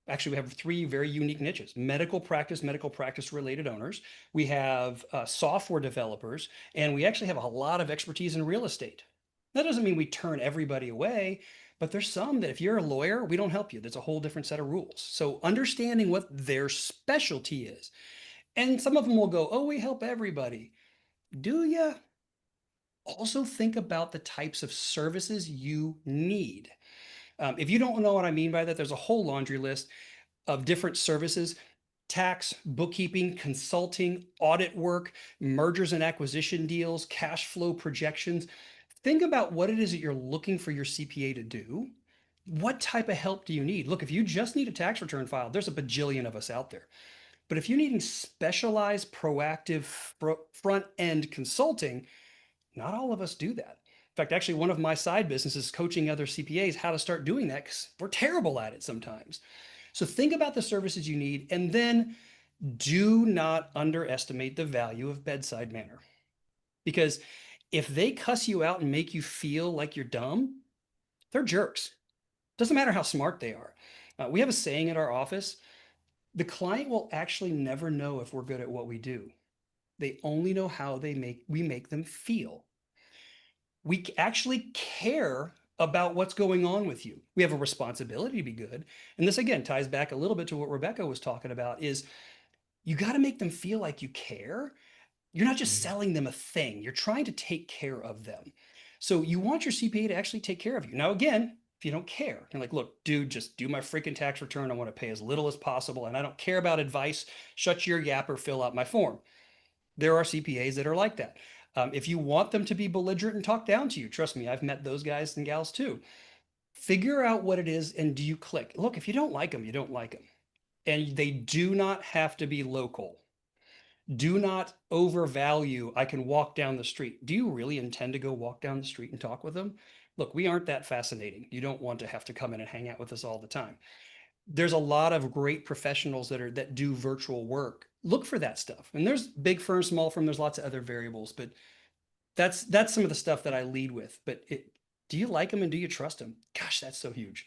[SPEAKER 3] 3 very unique niches: medical practice related owners. We have software developers, and we actually have a lot of expertise in real estate. That doesn't mean we turn everybody away, but there's some that if you're a lawyer, we don't help you. There's a whole different set of rules. So understanding what their specialty is. And some of them will go, oh, we help everybody. Do you? Also think about the types of services you need. If you don't know what I mean by that, there's a whole laundry list of different services: tax, bookkeeping, consulting, audit work, mergers and acquisition deals, cash flow projections. Think about what it is that you're looking for your CPA to do. What type of help do you need? Look, if you just need a tax return filed, there's a bajillion of us out there. But if you're needing specialized, proactive front-end consulting, not all of us do that. In fact, actually, one of my side businesses is coaching other CPAs how to start doing that, because we're terrible at it sometimes. So think about the services you need, and then do not underestimate the value of bedside manner. Because If they cuss you out and make you feel like you're dumb, they're jerks. Doesn't matter how smart they are. We have a saying at our office: the client will actually never know if we're good at what we do. They only know how we make them feel. We actually care about what's going on with you. We have a responsibility to be good. And this again ties back a little bit to what Rebecca was talking about, is you got to make them feel like you care. You're not just selling them a thing. You're trying to take care of them. So you want your CPA to actually take care of you. Now, again, if you don't care, you're like, look, dude, just do my freaking tax return. I want to pay as little as possible, and I don't care about advice. Shut your yap or fill out my form. There are CPAs that are like that. If you want them to be belligerent and talk down to you, trust me, I've met those guys and gals too. Figure out what it is, and do you click? Look, if you don't like them, you don't like them. And they do not have to be local. Do not overvalue, I can walk down the street. Do you really intend to go walk down the street and talk with them? Look, we aren't that fascinating. You don't want to have to come in and hang out with us all the time. There's a lot of great professionals that do virtual work. Look for that stuff. And there's big firms, small firm, there's lots of other variables, but that's some of the stuff that I lead with. But do you like them and do you trust them? Gosh, that's so huge.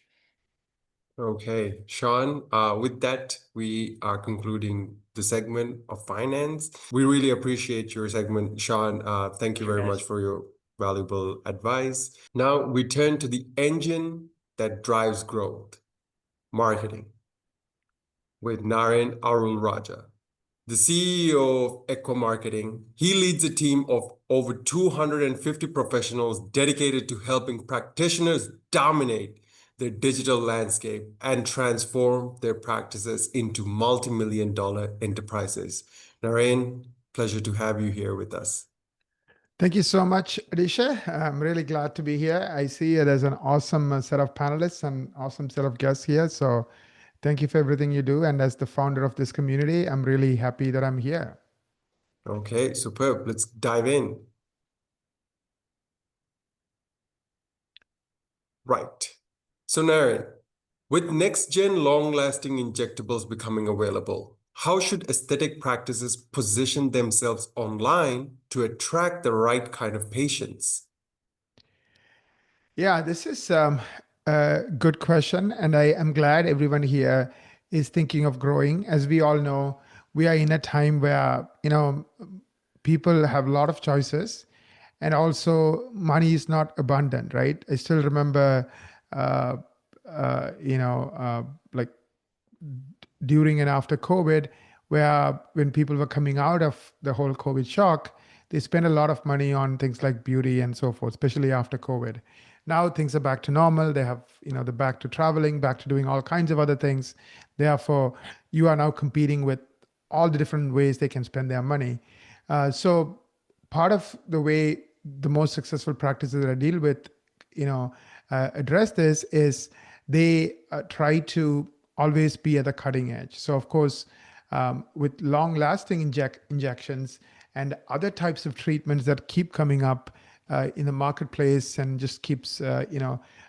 [SPEAKER 1] Okay, Sean, with that, we are concluding the segment of finance. We really appreciate your segment, Sean. Thank you very much for your valuable advice. Now we turn to the engine that drives growth, marketing, with Naren Arulrajah, the CEO of Echo Marketing. He leads a team of over 250 professionals dedicated to helping practitioners dominate their digital landscape and transform their practices into multi-million-dollar enterprises. Naren, pleasure to have you here with us.
[SPEAKER 4] Thank you so much, Adeesha. I'm really glad to be here. I see there's an awesome set of panelists and awesome set of guests here. So thank you for everything you do. And as the founder of this community, I'm really happy that I'm here.
[SPEAKER 1] Okay, superb. Let's dive in. Right. So Naren, with next-gen long-lasting injectables becoming available, how should aesthetic practices position themselves online to attract the right kind of patients?
[SPEAKER 4] Yeah, this is a good question. And I am glad everyone here is thinking of growing. As we all know, we are in a time where, people have a lot of choices, and also money is not abundant, right? I still remember, like during and after COVID, where when people were coming out of the whole COVID shock, they spent a lot of money on things like beauty and so forth, especially after COVID. Now things are back to normal. They have, they're back to traveling, back to doing all kinds of other things. Therefore, you are now competing with all the different ways they can spend their money. So part of the way the most successful practices that I deal with, address this is they try to always be at the cutting edge. So of course, with long-lasting injections and other types of treatments that keep coming up in the marketplace and just keeps, and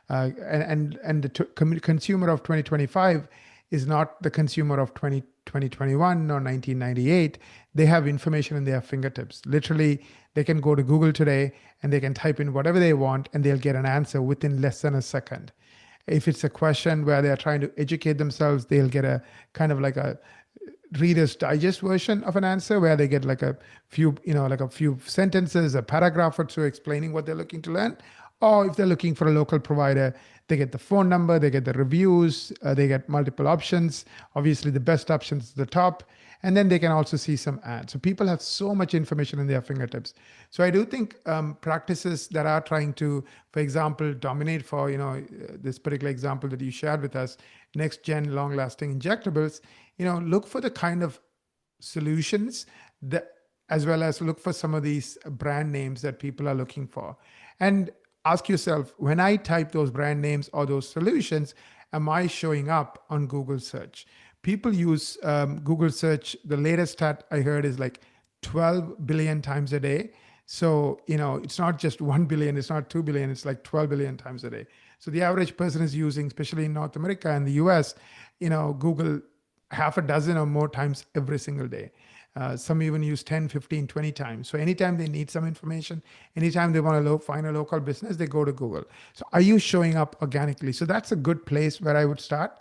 [SPEAKER 4] the consumer of 2025 is not the consumer of 2021 or 1998. They have information in their fingertips. Literally, they can go to Google today and they can type in whatever they want and they'll get an answer within less than a second. If it's a question where they're trying to educate themselves, they'll get a kind of like a Reader's Digest version of an answer where they get like a few, like a few sentences, a paragraph or two explaining what they're looking to learn. Or if they're looking for a local provider, they get the phone number, they get the reviews, they get multiple options. Obviously, the best option is the top. And then they can also see some ads. So people have so much information in their fingertips. So I do think practices that are trying to, for example, dominate for, this particular example that you shared with us, next-gen long-lasting injectables, look for the kind of solutions that, as well as look for some of these brand names that people are looking for. And ask yourself, when I type those brand names or those solutions, am I showing up on Google search? People use Google search. The latest stat I heard is like 12 billion times a day. So, it's not just 1 billion, it's not 2 billion, it's like 12 billion times a day. So the average person is using, especially in North America and the US, Google half a dozen or more times every single day. Some even use 10, 15, 20 times. So anytime they need some information, anytime they want to find a local business, they go to Google. So are you showing up organically? So that's a good place where I would start.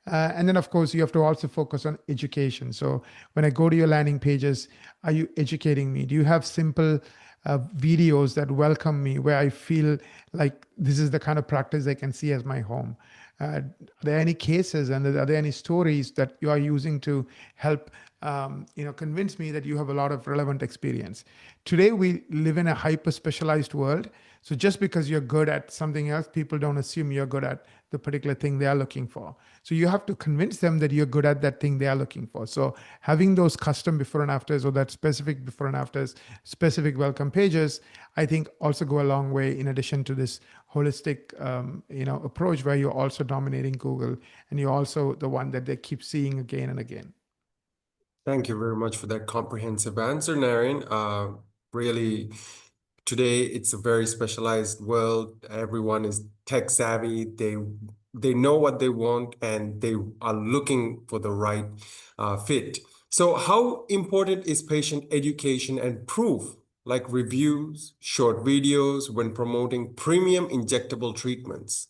[SPEAKER 4] And then, of course, you have to also focus on education. So when I go to your landing pages, are you educating me? Do you have simple videos that welcome me where I feel like this is the kind of practice I can see as my home? Are there any cases and are there any stories that you are using to help convince me that you have a lot of relevant experience? Today, we live in a hyper specialized world. So just because you're good at something else, people don't assume you're good at the particular thing they are looking for. So you have to convince them that you're good at that thing they are looking for. So having those custom before and afters, or that specific before and afters, specific welcome pages, I think also go a long way in addition to this holistic approach where you're also dominating Google and you're also the one that they keep seeing again and again.
[SPEAKER 1] Thank you very much for that comprehensive answer, Naren. Really, today it's a very specialized world. Everyone is tech savvy. They know what they want and they are looking for the right fit. So how important is patient education and proof, like reviews, short videos, when promoting premium injectable treatments?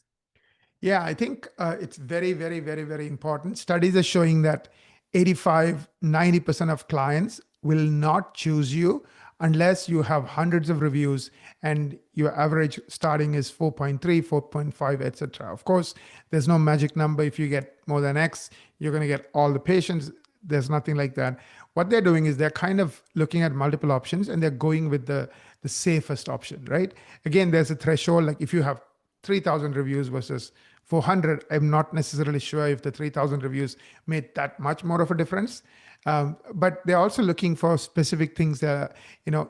[SPEAKER 4] Yeah, I think it's very, very, very, very important. Studies are showing that 85-90% of clients will not choose you unless you have hundreds of reviews and your average starting is 4.3, 4.5, etc. Of course, there's no magic number. If you get more than X, you're going to get all the patients. There's nothing like that. What they're doing is they're kind of looking at multiple options and they're going with the safest option, right? Again, there's a threshold. Like if you have 3,000 reviews versus 400, I'm not necessarily sure if the 3,000 reviews made that much more of a difference. But they're also looking for specific things they're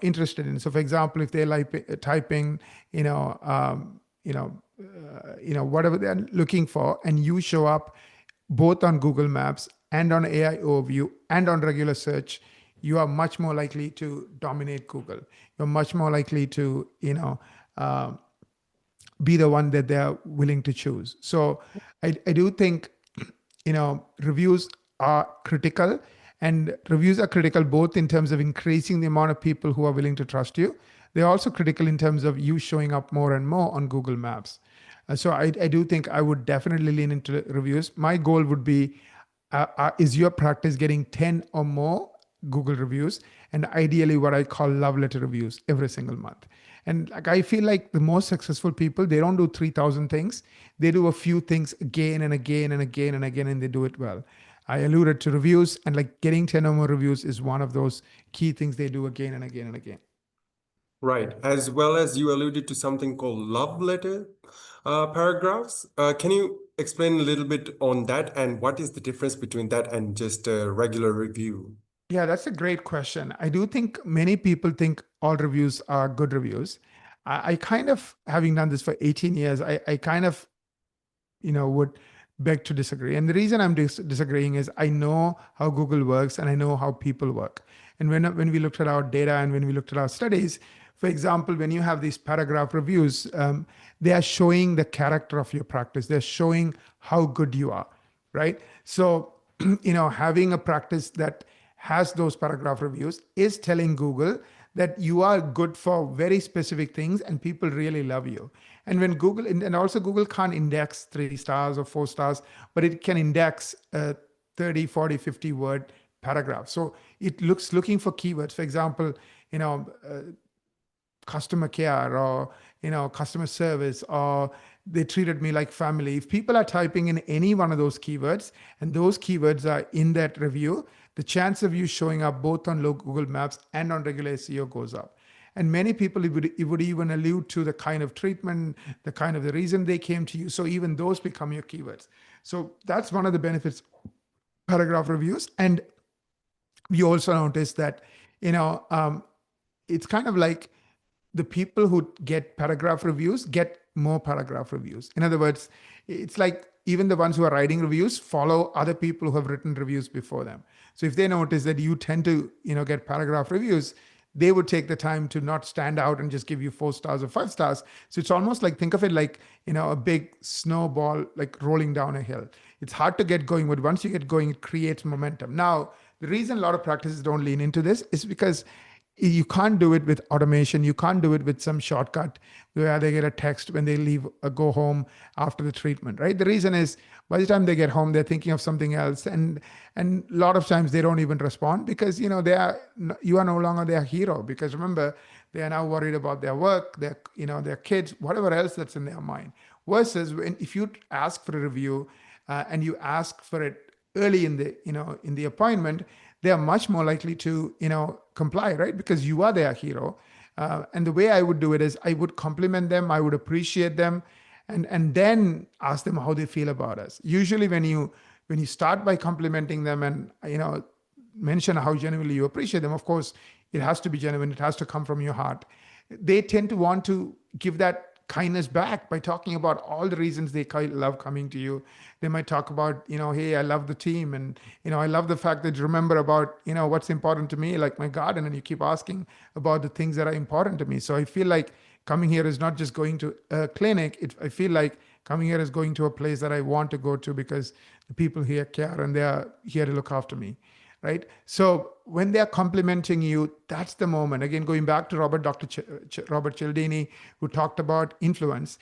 [SPEAKER 4] interested in. So, for example, if they're like typing, whatever they're looking for, and you show up both on Google Maps and on AI Overview and on regular search, you are much more likely to dominate Google. You're much more likely to, be the one that they're willing to choose. So I do think, reviews are critical, and reviews are critical both in terms of increasing the amount of people who are willing to trust you. They're also critical in terms of you showing up more and more on Google Maps. So I do think I would definitely lean into reviews. My goal would be, is your practice getting 10 or more Google reviews, and ideally what I call love letter reviews every single month. And like I feel like the most successful people, they don't do 3,000 things. They do a few things again and again and again and again, and they do it well. I alluded to reviews, and like getting 10 or more reviews is one of those key things they do again and again and again.
[SPEAKER 1] Right. As well as you alluded to something called love letter paragraphs. Can you explain a little bit on that and what is the difference between that and just a regular review?
[SPEAKER 4] Yeah, that's a great question. I do think many people think all reviews are good reviews. I kind of, having done this for 18 years, I kind of, would beg to disagree. And the reason I'm disagreeing is I know how Google works and I know how people work. And when we looked at our data and when we looked at our studies, for example, when you have these paragraph reviews, they are showing the character of your practice. They're showing how good you are, right? So, having a practice that has those paragraph reviews is telling Google that you are good for very specific things and people really love you. And when Google, and also Google can't index 3 stars or 4 stars, but it can index 30, 40, 50 word paragraph. So it looking for keywords. For example, customer care or, customer service, or they treated me like family. If people are typing in any one of those keywords and those keywords are in that review, the chance of you showing up both on Google Maps and on regular SEO goes up. And many people, it would even allude to the kind of treatment, the reason they came to you. So even those become your keywords. So that's one of the benefits of paragraph reviews. And we also noticed that, it's kind of like the people who get paragraph reviews get more paragraph reviews. In other words, it's like even the ones who are writing reviews follow other people who have written reviews before them. So if they notice that you tend to, get paragraph reviews, they would take the time to not stand out and just give you 4 stars or 5 stars. So it's almost like, think of it like, a big snowball, like rolling down a hill. It's hard to get going, but once you get going, it creates momentum. Now, The reason a lot of practices don't lean into this is because you can't do it with automation. You can't do it with some shortcut where they get a text when they leave, go home after the treatment, right? The reason is by the time they get home, they're thinking of something else. And a lot of times they don't even respond because, you are no longer their hero, because remember, they are now worried about their work, their kids, whatever else that's in their mind. Versus if you ask for a review and you ask for it early in the appointment, they are much more likely to, comply, right? Because you are their hero. And the way I would do it is I would compliment them, I would appreciate them, and then ask them how they feel about us. Usually when you start by complimenting them and, mention how genuinely you appreciate them, of course, it has to be genuine. It has to come from your heart. They tend to want to give that kindness back by talking about all the reasons they love coming to you. They might talk about, hey, I love the team, and I love the fact that you remember about what's important to me, like my garden, and you keep asking about the things that are important to me. So I feel like coming here is not just going to a clinic. I feel like coming here is going to a place that I want to go to because the people here care and they are here to look after me. Right. So when they're complimenting you, that's the moment. Again, going back to Dr. Robert Cialdini, who talked about influence,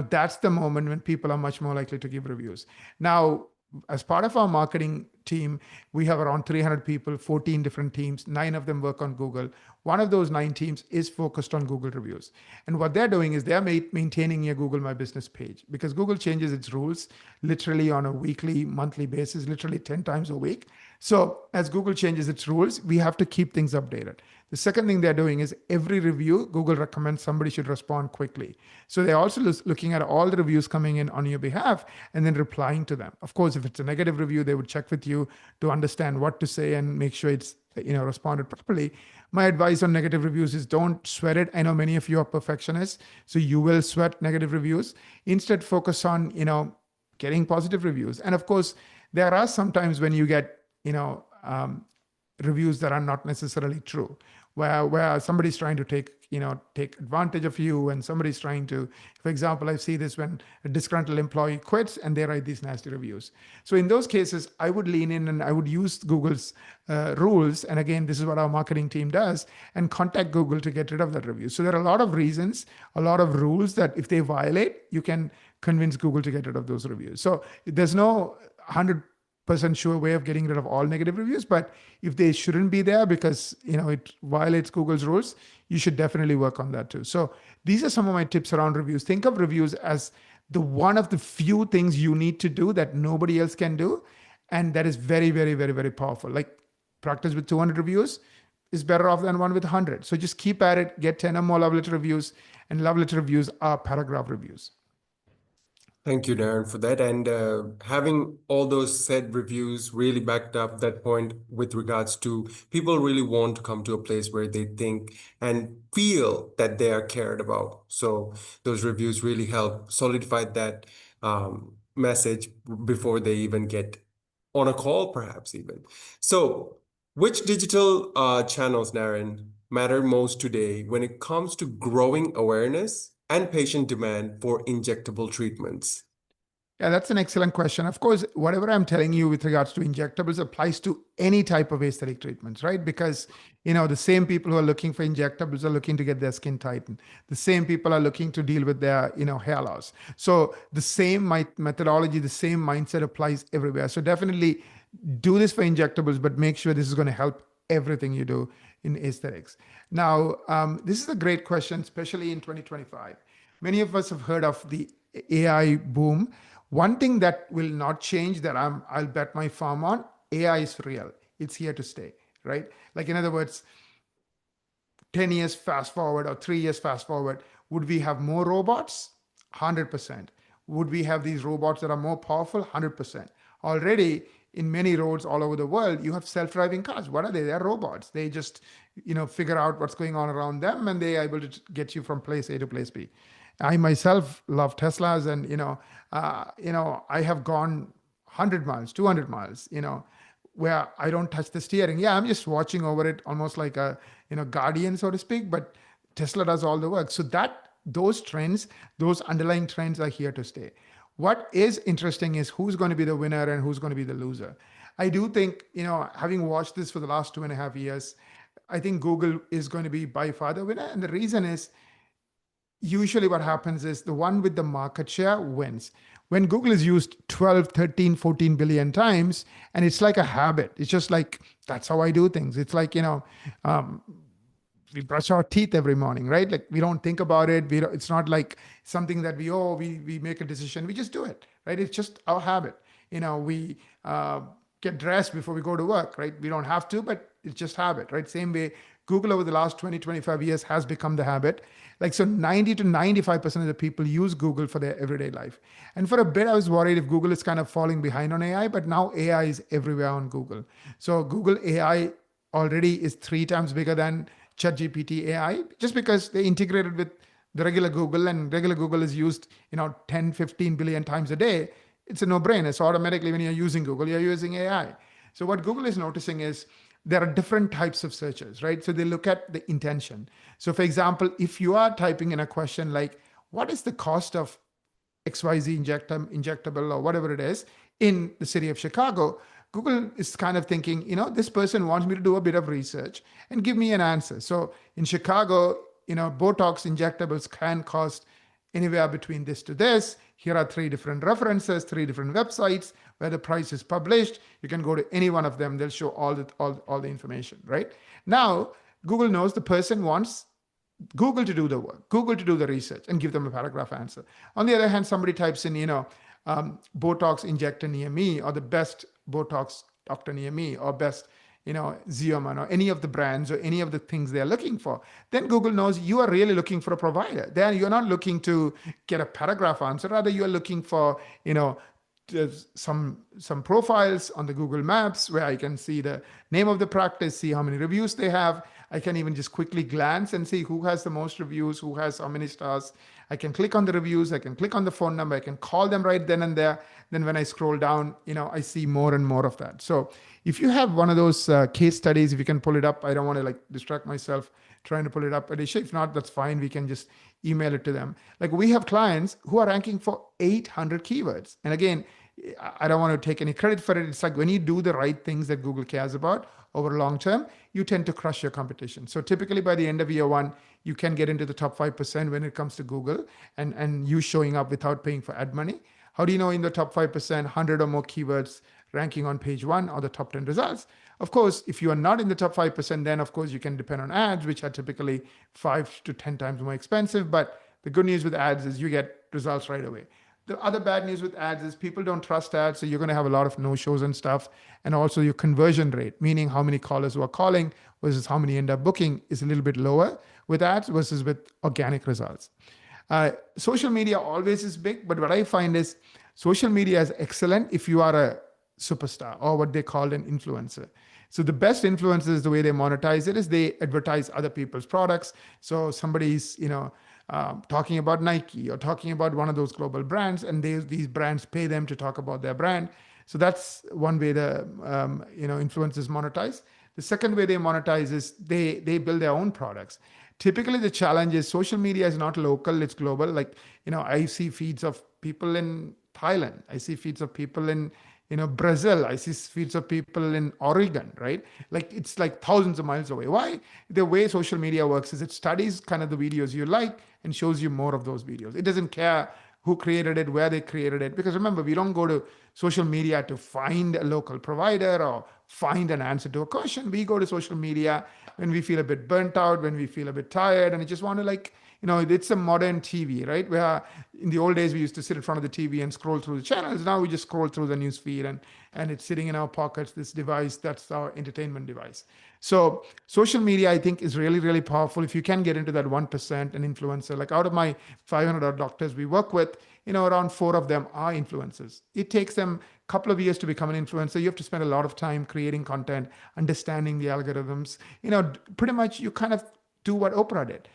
[SPEAKER 4] that's the moment when people are much more likely to give reviews. Now, as part of our marketing team, we have around 300 people, 14 different teams. 9 of them work on Google. One of those 9 teams is focused on Google reviews. And what they're doing is they're maintaining a Google My Business page, because Google changes its rules literally on a weekly, monthly basis, literally 10 times a week. So as Google changes its rules, we have to keep things updated. The second thing they're doing is every review, Google recommends somebody should respond quickly. So they're also looking at all the reviews coming in on your behalf and then replying to them. Of course, if it's a negative review, they would check with you to understand what to say and make sure it's responded properly. My advice on negative reviews is don't sweat it. I know many of you are perfectionists, so you will sweat negative reviews. Instead, focus on getting positive reviews. And of course, there are some times when you get reviews that are not necessarily true, where somebody's trying to take advantage of you, and somebody's trying to, for example, I see this when a disgruntled employee quits and they write these nasty reviews. So in those cases, I would lean in and I would use Google's rules. And again, this is what our marketing team does, and contact Google to get rid of that review. So there are a lot of reasons, a lot of rules that if they violate, you can convince Google to get rid of those reviews. So there's no 100% sure way of getting rid of all negative reviews, but if they shouldn't be there because it violates Google's rules, you should definitely work on that too. So these are some of my tips around reviews. Think of reviews as one of the few things you need to do that nobody else can do, and that is very, very, very, very powerful. Like practice with 200 reviews is better off than one with 100. So just keep at it, get 10 or more love letter reviews, and love letter reviews are paragraph reviews.
[SPEAKER 1] Thank you, Naren, for that. And having all those said reviews really backed up that point with regards to people really want to come to a place where they think and feel that they are cared about. So those reviews really help solidify that message before they even get on a call, perhaps even. So which digital channels, Naren, matter most today when it comes to growing awareness and patient demand for injectable treatments?
[SPEAKER 4] Yeah, that's an excellent question. Of course, whatever I'm telling you with regards to injectables applies to any type of aesthetic treatments, right? Because, the same people who are looking for injectables are looking to get their skin tightened. The same people are looking to deal with their, hair loss. So the same methodology, the same mindset applies everywhere. So definitely do this for injectables, but make sure this is going to help everything you do in aesthetics. Now, this is a great question, especially in 2025. Many of us have heard of the AI boom. One thing that will not change that I'll bet my farm on, AI is real. It's here to stay, right? Like in other words, 10 years fast forward or 3 years fast forward, would we have more robots? 100%. Would we have these robots that are more powerful? 100%. Already, in many roads all over the world, you have self-driving cars. What are they? They're robots. They just, figure out what's going on around them, and they are able to get you from place A to place B. I myself love Teslas, and I have gone 100 miles, 200 miles, where I don't touch the steering. Yeah, I'm just watching over it, almost like a guardian, so to speak. But Tesla does all the work. So those trends, those underlying trends are here to stay. What is interesting is who's going to be the winner and who's going to be the loser. I do think, having watched this for the last 2.5 years, I think Google is going to be by far the winner. And the reason is, usually what happens is the one with the market share wins. When Google is used 12, 13, 14 billion times, and it's like a habit. It's just like, that's how I do things. It's like, we brush our teeth every morning, right? Like we don't think about it. It's not like something that we make a decision. We just do it, right? It's just our habit. We get dressed before we go to work, right? We don't have to, but it's just habit, right? Same way, Google over the last 20, 25 years has become the habit. So 90 to 95% of the people use Google for their everyday life. And for a bit, I was worried if Google is kind of falling behind on AI, but now AI is everywhere on Google. So Google AI already is 3 times bigger than ChatGPT AI, just because they integrated with the regular Google, and regular Google is used 10, 15 billion times a day. It's a no-brainer. So automatically when you're using Google, you're using AI. So what Google is noticing is there are different types of searches, right? So they look at the intention. So for example, if you are typing in a question like, what is the cost of XYZ injectable or whatever it is in the city of Chicago, Google is kind of thinking, this person wants me to do a bit of research and give me an answer. So in Chicago, Botox injectables can cost anywhere between this to this. Here are 3 different references, 3 different websites where the price is published. You can go to any one of them. They'll show all the information, right? Now, Google knows the person wants Google to do the work, Google to do the research and give them a paragraph answer. On the other hand, somebody types in, Botox injector near me, or the best Botox doctor near me, or best, Xeoman, or any of the brands or any of the things they're looking for. Then Google knows you are really looking for a provider. Then you're not looking to get a paragraph answer. Rather, you're looking for, some profiles on the Google Maps where I can see the name of the practice, see how many reviews they have. I can even just quickly glance and see who has the most reviews, who has how many stars. I can click on the reviews. I can click on the phone number. I can call them right then and there. Then when I scroll down, I see more and more of that. So if you have one of those case studies, if you can pull it up, I don't want to distract myself trying to pull it up. Adeesha, if not, that's fine. We can just email it to them. We have clients who are ranking for 800 keywords. And again, I don't want to take any credit for it. It's like when you do the right things that Google cares about over long term, you tend to crush your competition. So typically by the end of year 1, you can get into the top 5% when it comes to Google and you showing up without paying for ad money. How do you know in the top 5%, 100 or more keywords ranking on page 1 or the top 10 results? Of course, if you are not in the top 5%, then of course you can depend on ads, which are typically 5 to 10 times more expensive. But the good news with ads is you get results right away. The other bad news with ads is people don't trust ads. So you're going to have a lot of no-shows and stuff. And also your conversion rate, meaning how many callers who are calling versus how many end up booking, is a little bit lower with ads versus with organic results. Social media always is big, but what I find is social media is excellent if you are a superstar or what they call an influencer. So the best influencers, the way they monetize it is they advertise other people's products. So somebody's, talking about Nike or talking about one of those global brands, and these brands pay them to talk about their brand. So that's one way the influencers monetize. The second way they monetize is they build their own products. Typically, the challenge is social media is not local, it's global. I see feeds of people in Thailand. I see feeds of people in Brazil. I see feeds of people in Oregon, right? It's like thousands of miles away. Why? The way social media works is it studies kind of the videos you like and shows you more of those videos. It doesn't care who created it, where they created it. Because remember, we don't go to social media to find a local provider or find an answer to a question. We go to social media when we feel a bit burnt out, when we feel a bit tired, and we just want to it's a modern TV, right? Where in the old days, we used to sit in front of the TV and scroll through the channels. Now we just scroll through the news feed and it's sitting in our pockets, this device, that's our entertainment device. So social media, I think, is really, really powerful. If you can get into that 1% an influencer, out of my 500 doctors we work with, around 4 of them are influencers. It takes them a couple of years to become an influencer. You have to spend a lot of time creating content, understanding the algorithms. Pretty much you kind of do what Oprah did.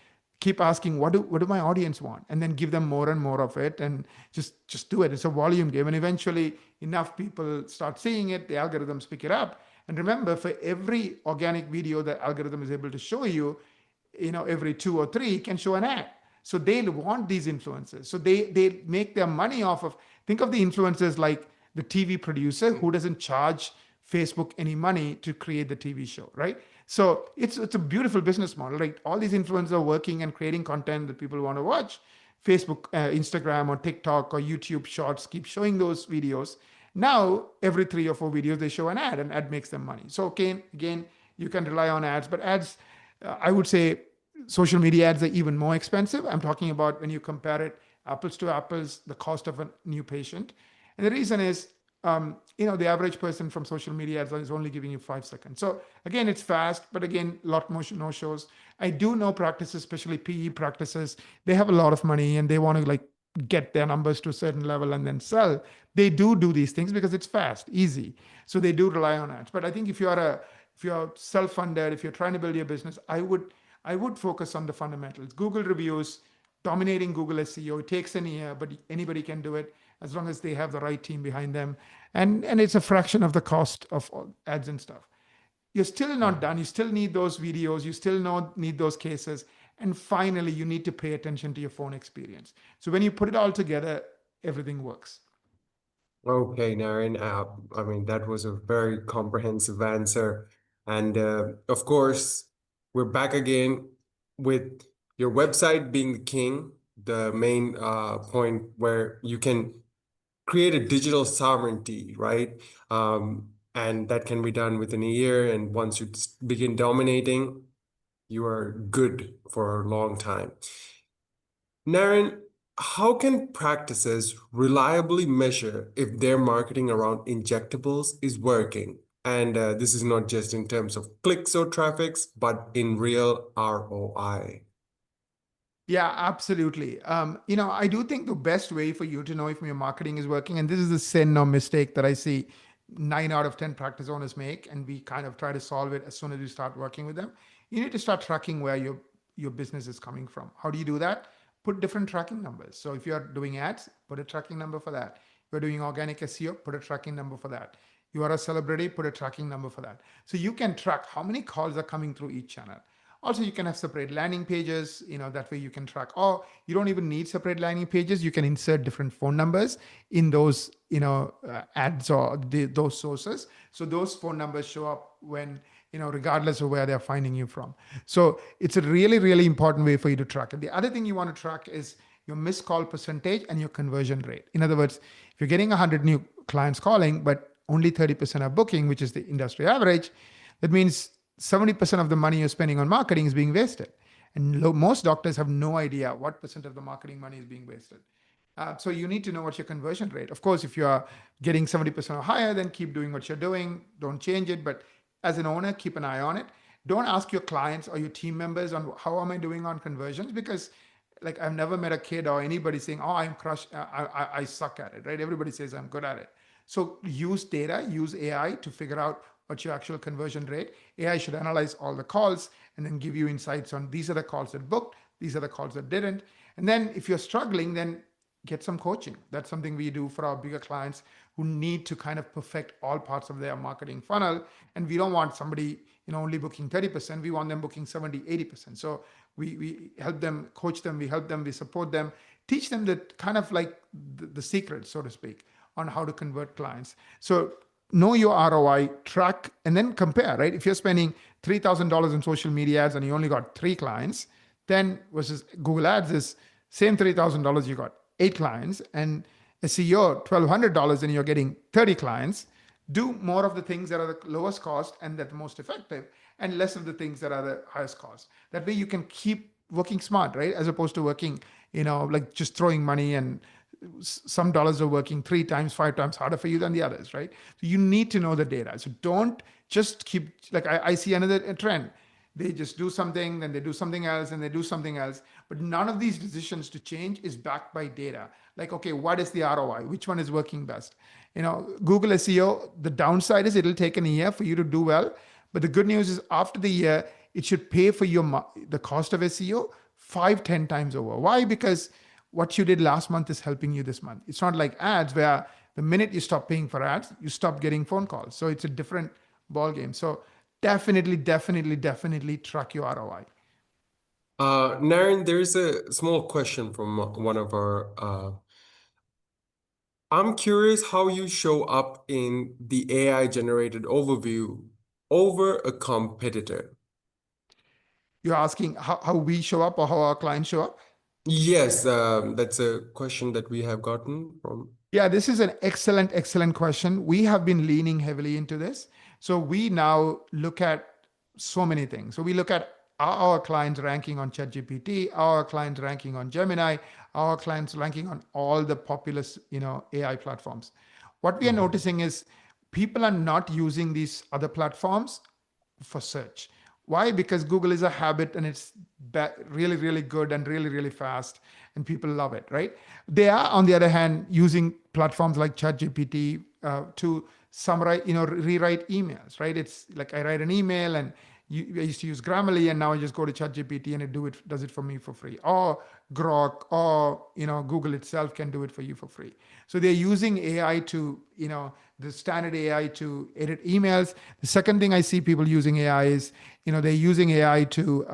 [SPEAKER 4] Keep asking, what do my audience want? And then give them more and more of it and just do it. It's a volume game. And eventually enough people start seeing it, the algorithms pick it up. And remember, for every organic video the algorithm is able to show you, every 2 or 3 it can show an ad. So they want these influencers. So they make their money off of, think of the influencers like the TV producer who doesn't charge Facebook any money to create the TV show, right? So it's a beautiful business model, right? All these influencers are working and creating content that people want to watch. Facebook, Instagram, or TikTok, or YouTube Shorts keep showing those videos. Now, every 3 or 4 videos, they show an ad, and ad makes them money. So again, you can rely on ads, but ads, I would say social media ads are even more expensive. I'm talking about when you compare it apples to apples, the cost of a new patient. And the reason is, the average person from social media ads is only giving you 5 seconds. So again, it's fast, but again, a lot more no shows. I do know practices, especially PE practices, they have a lot of money and they want to like get their numbers to a certain level and then sell. They do these things because it's fast, easy. So they do rely on ads. But I think if you're self-funded, if you're trying to build your business, I would focus on the fundamentals. Google reviews, dominating Google SEO. It takes an year, but anybody can do it as long as they have the right team behind them. And it's a fraction of the cost of ads and stuff. You're still not done. You still need those videos. You still need those cases. And finally, you need to pay attention to your phone experience. So when you put it all together, everything works.
[SPEAKER 1] Okay, Naren. I mean, that was a very comprehensive answer. And of course, we're back again with your website being the king, the main point where you can create a digital sovereignty, right? And that can be done within a year. And once you begin dominating, you are good for a long time. Naren, how can practices reliably measure if their marketing around injectables is working? And this is not just in terms of clicks or traffics, but in real ROI.
[SPEAKER 4] Yeah, absolutely. I do think the best way for you to know if your marketing is working, and this is a sin or mistake that I see 9 out of 10 practice owners make, and we kind of try to solve it as soon as you start working with them. You need to start tracking where your business is coming from. How do you do that? Put different tracking numbers. So if you're doing ads, put a tracking number for that. If you're doing organic SEO, put a tracking number for that. You are a celebrity, put a tracking number for that. So you can track how many calls are coming through each channel. Also, you can have separate landing pages, that way you can track, or you don't even need separate landing pages. You can insert different phone numbers in those, ads or those sources. So those phone numbers show up when, regardless of where they're finding you from. So it's a really, really important way for you to track it. The other thing you want to track is your missed call percentage and your conversion rate. In other words, if you're getting 100 new clients calling, but only 30% are booking, which is the industry average, that means 70% of the money you're spending on marketing is being wasted. And most doctors have no idea what percent of the marketing money is being wasted. So you need to know what's your conversion rate. Of course, if you are getting 70% or higher, then keep doing what you're doing. Don't change it. But as an owner, keep an eye on it. Don't ask your clients or your team members on how am I doing on conversions, because like I've never met a kid or anybody saying, oh, I'm crushed. I suck at it, right? Everybody says I'm good at it. So use data, use AI to figure out what's your actual conversion rate. AI should analyze all the calls and then give you insights on these are the calls that booked, these are the calls that didn't. And then if you're struggling, then get some coaching. That's something we do for our bigger clients who need to kind of perfect all parts of their marketing funnel. And we don't want somebody, only booking 30%. We want them booking 70, 80%. So we help them, coach them, we help them, we support them, teach them that kind of like the secret, so to speak, on how to convert clients. So know your ROI, track, and then compare, right? If you're spending $3,000 in social media ads and you only got 3 clients, then versus Google Ads is same $3,000, you got 8 clients, and SEO, $1,200 and you're getting 30 clients. Do more of the things that are the lowest cost and that are most effective, and less of the things that are the highest cost. That way you can keep working smart, right? As opposed to working, like just throwing money, and some dollars are working 3 times, 5 times harder for you than the others, right? So you need to know the data. So don't just keep, like I see another trend. They just do something, then they do something else, and they do something else. But none of these decisions to change is backed by data. Like, okay, what is the ROI? Which one is working best? Google SEO, the downside is it'll take a year for you to do well. But the good news is after the year, it should pay for the cost of SEO 5-10 times over. Why? Because what you did last month is helping you this month. It's not like ads where the minute you stop paying for ads, you stop getting phone calls. So it's a different ball game. So definitely track your ROI.
[SPEAKER 1] Naren, there's a small question from one of our I'm curious how you show up in the AI generated overview over a competitor.
[SPEAKER 4] You're asking how we show up or how our clients show up?
[SPEAKER 1] Yes, that's a question that we have gotten from.
[SPEAKER 4] Yeah, this is an excellent, excellent question. We have been leaning heavily into this. So we now look at so many things. So we look at our clients ranking on ChatGPT, our clients ranking on Gemini, our clients ranking on all the populous, AI platforms. What we are noticing is people are not using these other platforms for search. Why? Because Google is a habit and it's really, really good and really, really fast, and people love it, right? They are, on the other hand, using platforms like ChatGPT to summarize, rewrite emails, right? It's like I write an email and I used to use Grammarly, and now I just go to ChatGPT and it does it for me for free. Or Grok, or Google itself can do it for you for free. So they're using AI to, the standard AI to edit emails. The second thing I see people using AI is, they're using AI to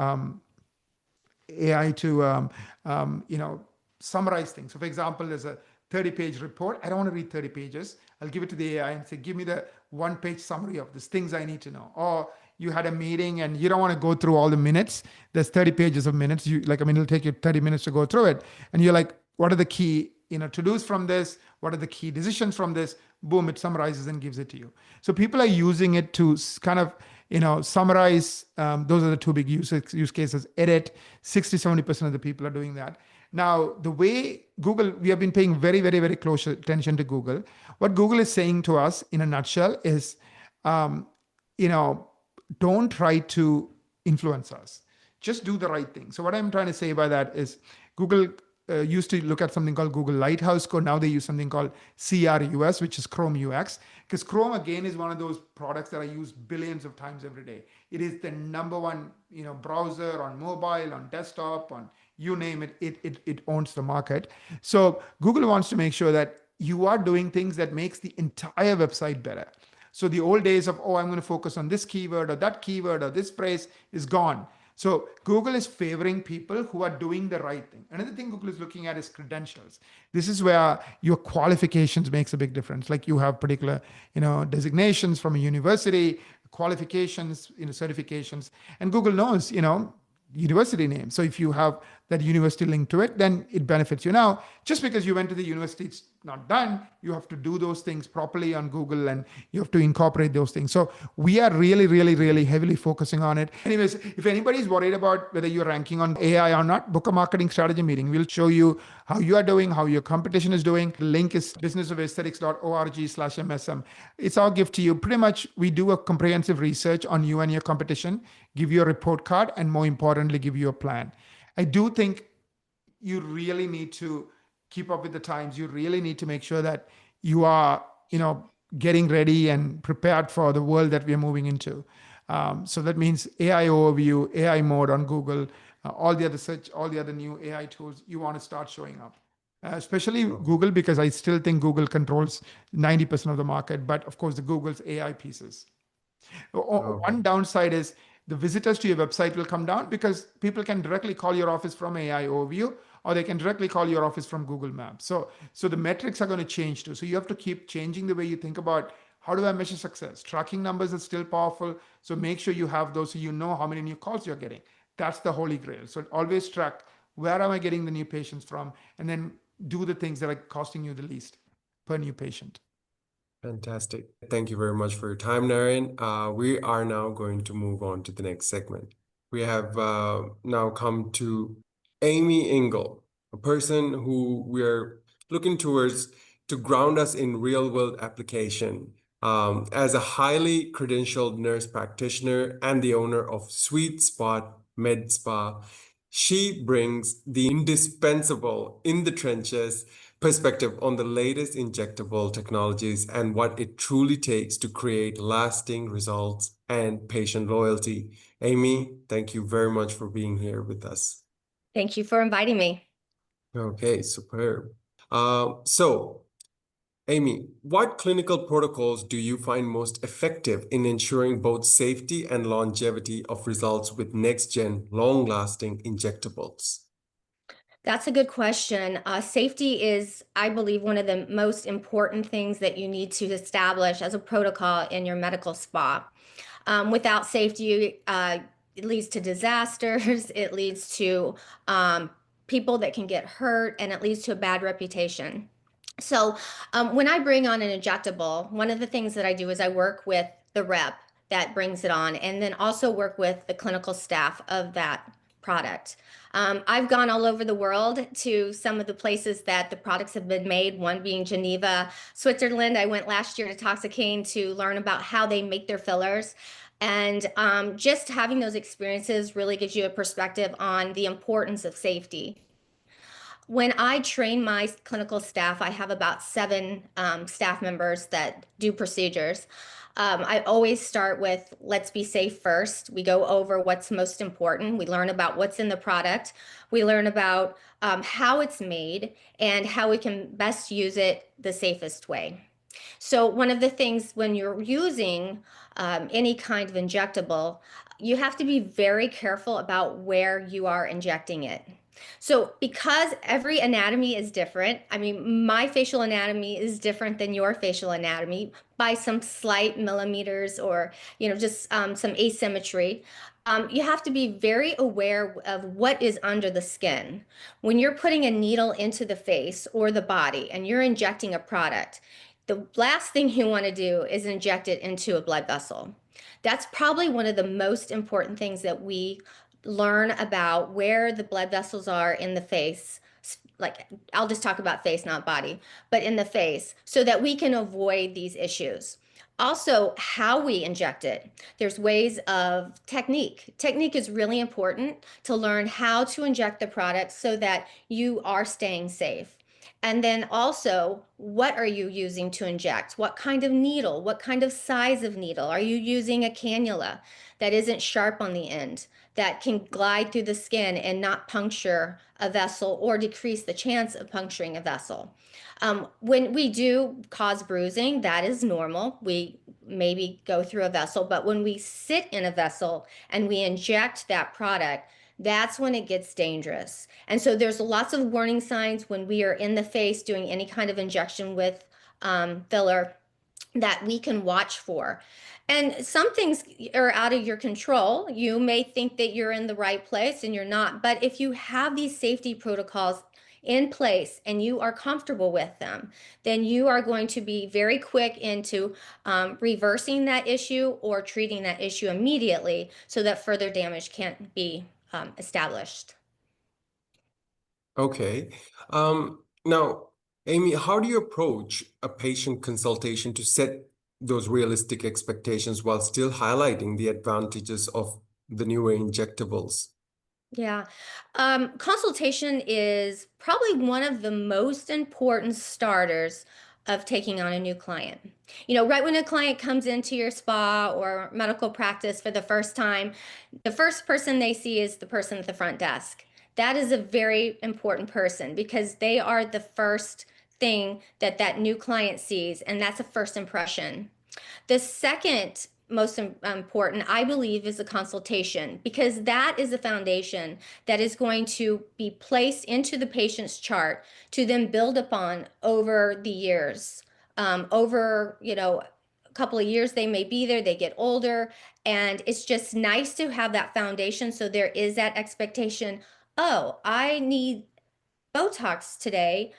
[SPEAKER 4] summarize things. So for example, there's a 30-page report. I don't want to read 30 pages. I'll give it to the AI and say, give me the one-page summary of this, things I need to know. Or you had a meeting and you don't want to go through all the minutes. There's 30 pages of minutes. It'll take you 30 minutes to go through it. And you're like, what are the key, to-dos from this? What are the key decisions from this? Boom, it summarizes and gives it to you. So people are using it to kind of, summarize. Those are the two big use cases. Edit, 60-70% of the people are doing that. Now, the way Google, we have been paying very, very, very close attention to Google. What Google is saying to us in a nutshell is, don't try to influence us. Just do the right thing. So what I'm trying to say by that is Google used to look at something called Google Lighthouse Code. Now they use something called CRUS, which is Chrome UX. Because Chrome, again, is one of those products that I use billions of times every day. It is the number one, browser on mobile, on desktop, on you name it, it owns the market. So Google wants to make sure that you are doing things that makes the entire website better. So the old days of, I'm going to focus on this keyword or that keyword or this phrase is gone. So Google is favoring people who are doing the right thing. Another thing Google is looking at is credentials. This is where your qualifications makes a big difference. Like you have particular, designations from a university, qualifications, certifications, and Google knows, university name. So if you have that university link to it, then it benefits you. Now, just because you went to the university, it's not done. You have to do those things properly on Google and you have to incorporate those things. So we are really, really, really heavily focusing on it. Anyways, if anybody's worried about whether you're ranking on AI or not, book a marketing strategy meeting. We'll show you how you are doing, how your competition is doing. The link is businessofesthetics.org/MSM. It's our gift to you. Pretty much, we do a comprehensive research on you and your competition, give you a report card, and more importantly, give you a plan. I do think you really need to keep up with the times. You really need to make sure that you are, getting ready and prepared for the world that we are moving into. So that means AI overview, AI mode on Google, all the other search, all the other new AI tools, you want to start showing up. Especially Google, because I still think Google controls 90% of the market, but of course the Google's AI pieces. One downside is the visitors to your website will come down because people can directly call your office from AI overview, or they can directly call your office from Google Maps. So the metrics are going to change too. So you have to keep changing the way you think about how do I measure success. Tracking numbers are still powerful. So make sure you have those so you know how many new calls you're getting. That's the holy grail. So always track where am I getting the new patients from, and then do the things that are costing you the least per new patient.
[SPEAKER 1] Fantastic. Thank you very much for your time, Naren. We are now going to move on to the next segment. We have now come to Amy Ingle, a person who we are looking towards to ground us in real-world application. As a highly credentialed nurse practitioner and the owner of Sweet Spot Med Spa, she brings the indispensable in the trenches perspective on the latest injectable technologies and what it truly takes to create lasting results and patient loyalty. Amy, thank you very much for being here with us.
[SPEAKER 5] Thank you for inviting me.
[SPEAKER 1] Okay, superb. So, Amy, what clinical protocols do you find most effective in ensuring both safety and longevity of results with next-gen, long-lasting injectables?
[SPEAKER 5] That's a good question. Safety is, I believe, one of the most important things that you need to establish as a protocol in your medical spa. Without safety, it leads to disasters, it leads to people that can get hurt, and it leads to a bad reputation. So when I bring on an injectable, one of the things that I do is I work with the rep that brings it on, and then also work with the clinical staff of that product. I've gone all over the world to some of the places that the products have been made, one being Geneva, Switzerland. I went last year to Toxicane to learn about how they make their fillers. And just having those experiences really gives you a perspective on the importance of safety. When I train my clinical staff, I have about 7 staff members that do procedures. I always start with let's be safe first. We go over what's most important. We learn about what's in the product. We learn about how it's made and how we can best use it the safest way. So one of the things when you're using any kind of injectable, you have to be very careful about where you are injecting it. So because every anatomy is different, I mean, my facial anatomy is different than your facial anatomy by some slight millimeters or, just some asymmetry. You have to be very aware of what is under the skin. When you're putting a needle into the face or the body and you're injecting a product, the last thing you want to do is inject it into a blood vessel. That's probably one of the most important things that we learn about where the blood vessels are in the face. Like, I'll just talk about face, not body, but in the face, so that we can avoid these issues. Also, how we inject it. There's ways of technique. Technique is really important to learn how to inject the product so that you are staying safe. And then also, what are you using to inject? What kind of needle? What kind of size of needle? Are you using a cannula that isn't sharp on the end, that can glide through the skin and not puncture a vessel or decrease the chance of puncturing a vessel? When we do cause bruising, that is normal. We maybe go through a vessel, but when we sit in a vessel and we inject that product, that's when it gets dangerous. And so there's lots of warning signs when we are in the face doing any kind of injection with filler that we can watch for. And some things are out of your control. You may think that you're in the right place and you're not. But if you have these safety protocols in place and you are comfortable with them, then you are going to be very quick into reversing that issue or treating that issue immediately so that further damage can't be established.
[SPEAKER 1] Okay. Now, Amy, how do you approach a patient consultation to set those realistic expectations while still highlighting the advantages of the newer injectables?
[SPEAKER 5] Yeah. Consultation is probably one of the most important starters of taking on a new client. Right when a client comes into your spa or medical practice for the first time, the first person they see is the person at the front desk. That is a very important person because they are the first thing that that new client sees, and that's a first impression. The second most important, I believe, is a consultation because that is a foundation that is going to be placed into the patient's chart to then build upon over the years. Over, a couple of years, they may be there, they get older, and it's just nice to have that foundation. So there is that expectation, oh, I need Botox today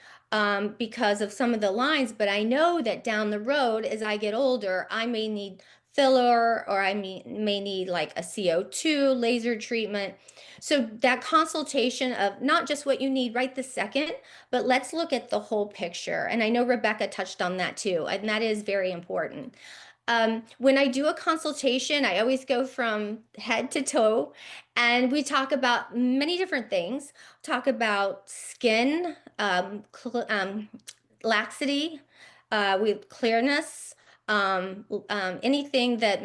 [SPEAKER 5] because of some of the lines, but I know that down the road, as I get older, I may need filler or I may need like a CO2 laser treatment. So that consultation of not just what you need right this second, but let's look at the whole picture. And I know Rebecca touched on that too, and that is very important. When I do a consultation, I always go from head to toe and we talk about many different things. Talk about skin, laxity, with clearness, anything that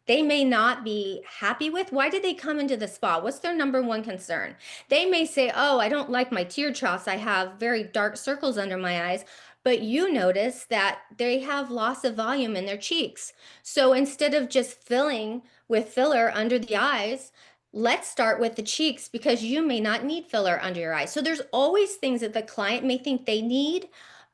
[SPEAKER 5] they may not be happy with. Why did they come into the spa? What's their number one concern? They may say, oh, I don't like my tear troughs. I have very dark circles under my eyes. But you notice that they have loss of volume in their cheeks. So instead of just filling with filler under the eyes, let's start with the cheeks because you may not need filler under your eyes. So there's always things that the client may think they need,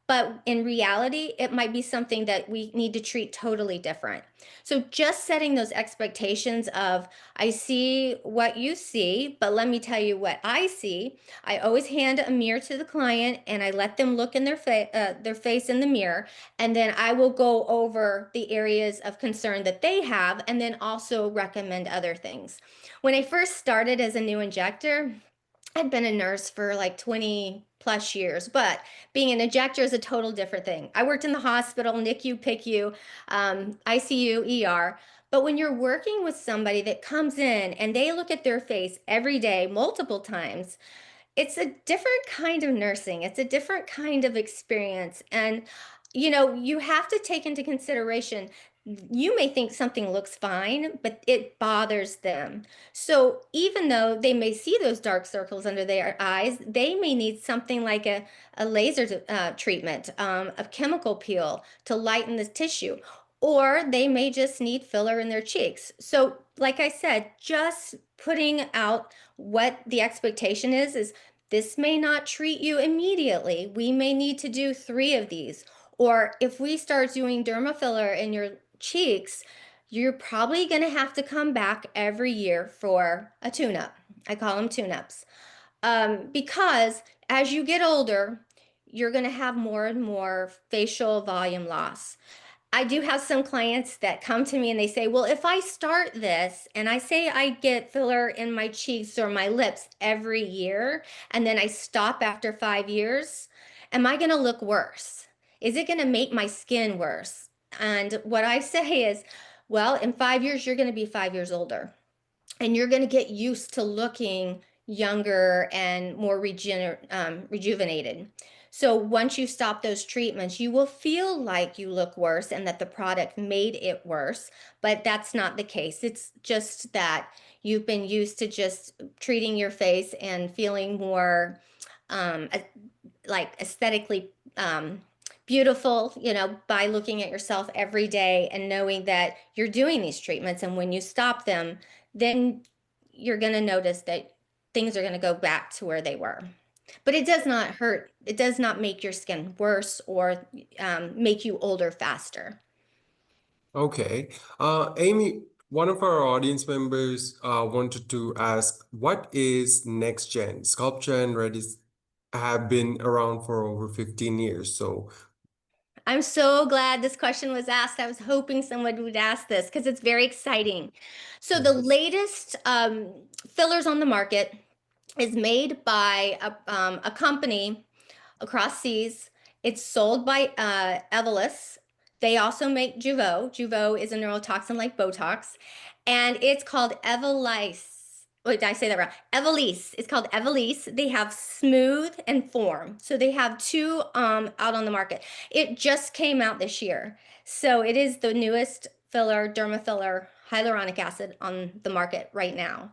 [SPEAKER 5] but in reality, it might be something that we need to treat totally different. So just setting those expectations of, I see what you see, but let me tell you what I see. I always hand a mirror to the client and I let them look in their face in the mirror. And then I will go over the areas of concern that they have and then also recommend other things. When I first started as a new injector, I'd been a nurse for like 20 plus years, but being an injector is a total different thing. I worked in the hospital, NICU, PICU, ICU, ER. But when you're working with somebody that comes in and they look at their face every day, multiple times, it's a different kind of nursing. It's a different kind of experience. And, you have to take into consideration, you may think something looks fine, but it bothers them. So even though they may see those dark circles under their eyes, they may need something like a laser treatment, a chemical peel to lighten the tissue, or they may just need filler in their cheeks. So like I said, just putting out what the expectation is this may not treat you immediately. We may need to do 3 of these. Or if we start doing derma filler in your cheeks, you're probably going to have to come back every year for a tune-up. I call them tune-ups. Because as you get older, you're going to have more and more facial volume loss. I do have some clients that come to me and they say, well, if I start this and I say I get filler in my cheeks or my lips every year, and then I stop after 5 years, am I going to look worse? Is it going to make my skin worse? And what I say is, well, in 5 years, you're going to be 5 years older and you're going to get used to looking younger and more rejuvenated. So once you stop those treatments, you will feel like you look worse and that the product made it worse, but that's not the case. It's just that you've been used to just treating your face and feeling more like aesthetically beautiful, by looking at yourself every day and knowing that you're doing these treatments. And when you stop them, then you're going to notice that things are going to go back to where they were. But it does not hurt. It does not make your skin worse or make you older faster.
[SPEAKER 1] Okay. Amy, one of our audience members wanted to ask, what is next gen? Sculpture and Redis have been around for over 15 years. So
[SPEAKER 5] I'm so glad this question was asked. I was hoping someone would ask this because it's very exciting. So the latest fillers on the market is made by a company across seas. It's sold by Evolus. They also make Jeuveau. Jeuveau is a neurotoxin like Botox, and it's called Evolysse. Wait, did I say that wrong? Evolysse. It's called Evolysse. They have Smooth and Form. So they have 2 out on the market. It just came out this year. So it is the newest filler, derma filler, hyaluronic acid on the market right now.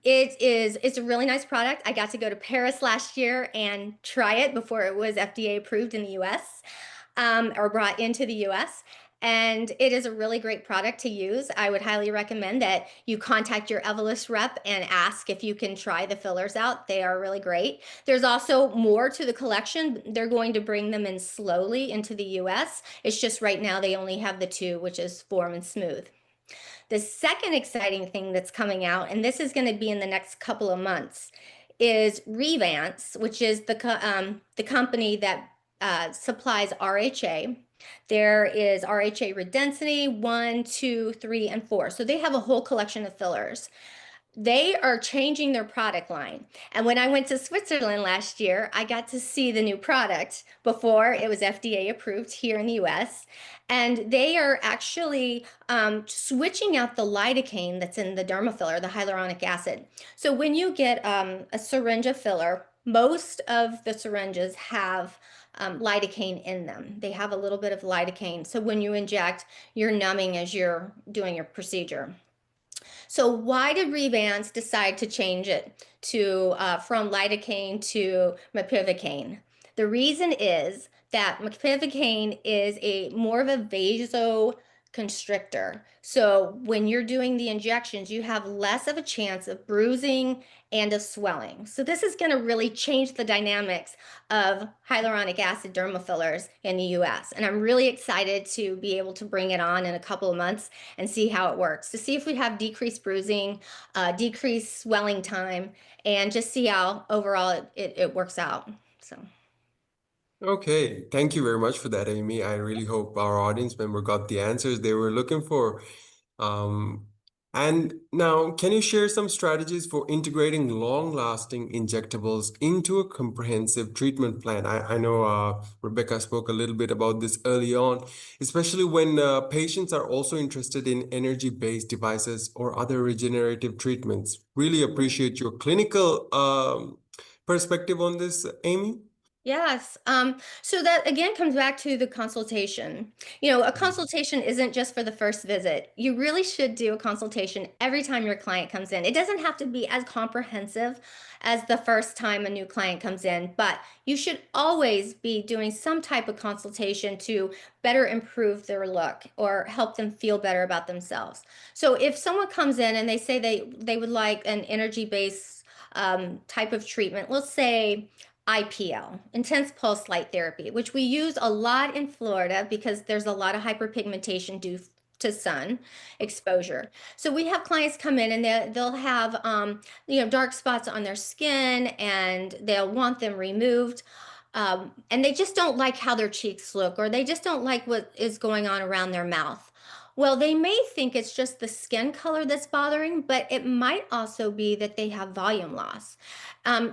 [SPEAKER 5] It's a really nice product. I got to go to Paris last year and try it before it was FDA approved in the US, or brought into the US. And it is a really great product to use. I would highly recommend that you contact your Evolus rep and ask if you can try the fillers out. They are really great. There's also more to the collection. They're going to bring them in slowly into the US. It's just right now they only have the 2, which is Form and Smooth. The second exciting thing that's coming out, and this is going to be in the next couple of months, is Revance, which is the company that supplies RHA. There is RHA Redensity 1, 2, 3, and 4. So they have a whole collection of fillers. They are changing their product line. And when I went to Switzerland last year, I got to see the new product before it was FDA approved here in the US. And they are actually switching out the lidocaine that's in the derma filler, the hyaluronic acid. So when you get a syringe of filler, most of the syringes have lidocaine in them. They have a little bit of lidocaine. So when you inject, you're numbing as you're doing your procedure. So why did Revance decide to change it to from lidocaine to mepivacaine? The reason is that mepivacaine is more of a constrictor. So when you're doing the injections, you have less of a chance of bruising and of swelling. So this is going to really change the dynamics of hyaluronic acid dermal fillers in the US. And I'm really excited to be able to bring it on in a couple of months and see how it works, to see if we have decreased bruising, decreased swelling time, and just see how overall it works out. So.
[SPEAKER 1] Okay, thank you very much for that, Amy. I really hope our audience member got the answers they were looking for. Um, and now, can you share some strategies for integrating long-lasting injectables into a comprehensive treatment plan? I know Rebecca spoke a little bit about this early on, especially when patients are also interested in energy-based devices or other regenerative treatments. Really appreciate your clinical perspective on this, Amy.
[SPEAKER 5] Yes. So that again comes back to the consultation. You know, a consultation isn't just for the first visit. You really should do a consultation every time your client comes in. It doesn't have to be as comprehensive as the first time a new client comes in, but you should always be doing some type of consultation to better improve their look or help them feel better about themselves. So if someone comes in and they say they would like an energy-based type of treatment, let's say IPL, intense pulse light therapy, which we use a lot in Florida because there's a lot of hyperpigmentation due to sun exposure. So we have clients come in and they'll have dark spots on their skin and they'll want them removed. And they just don't like how their cheeks look, or they just don't like what is going on around their mouth. Well, they may think it's just the skin color that's bothering, but it might also be that they have volume loss.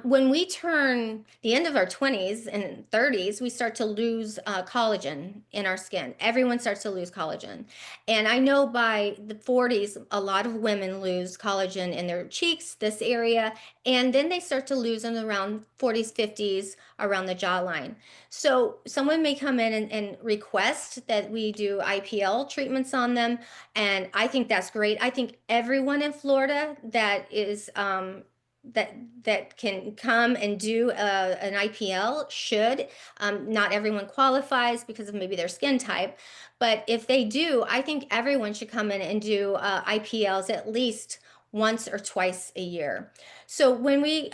[SPEAKER 5] When we turn the end of our 20s and 30s, we start to lose collagen in our skin. Everyone starts to lose collagen. And I know by the 40s, a lot of women lose collagen in their cheeks, this area, and then they start to lose in around 40s, 50s, around the jawline. So someone may come in and request that we do IPL treatments on them, and I think that's great. I think everyone in Florida that is that can come and do an IPL should. Not everyone qualifies because of maybe their skin type, but if they do, I think everyone should come in and do IPLs at least once or twice a year. So when we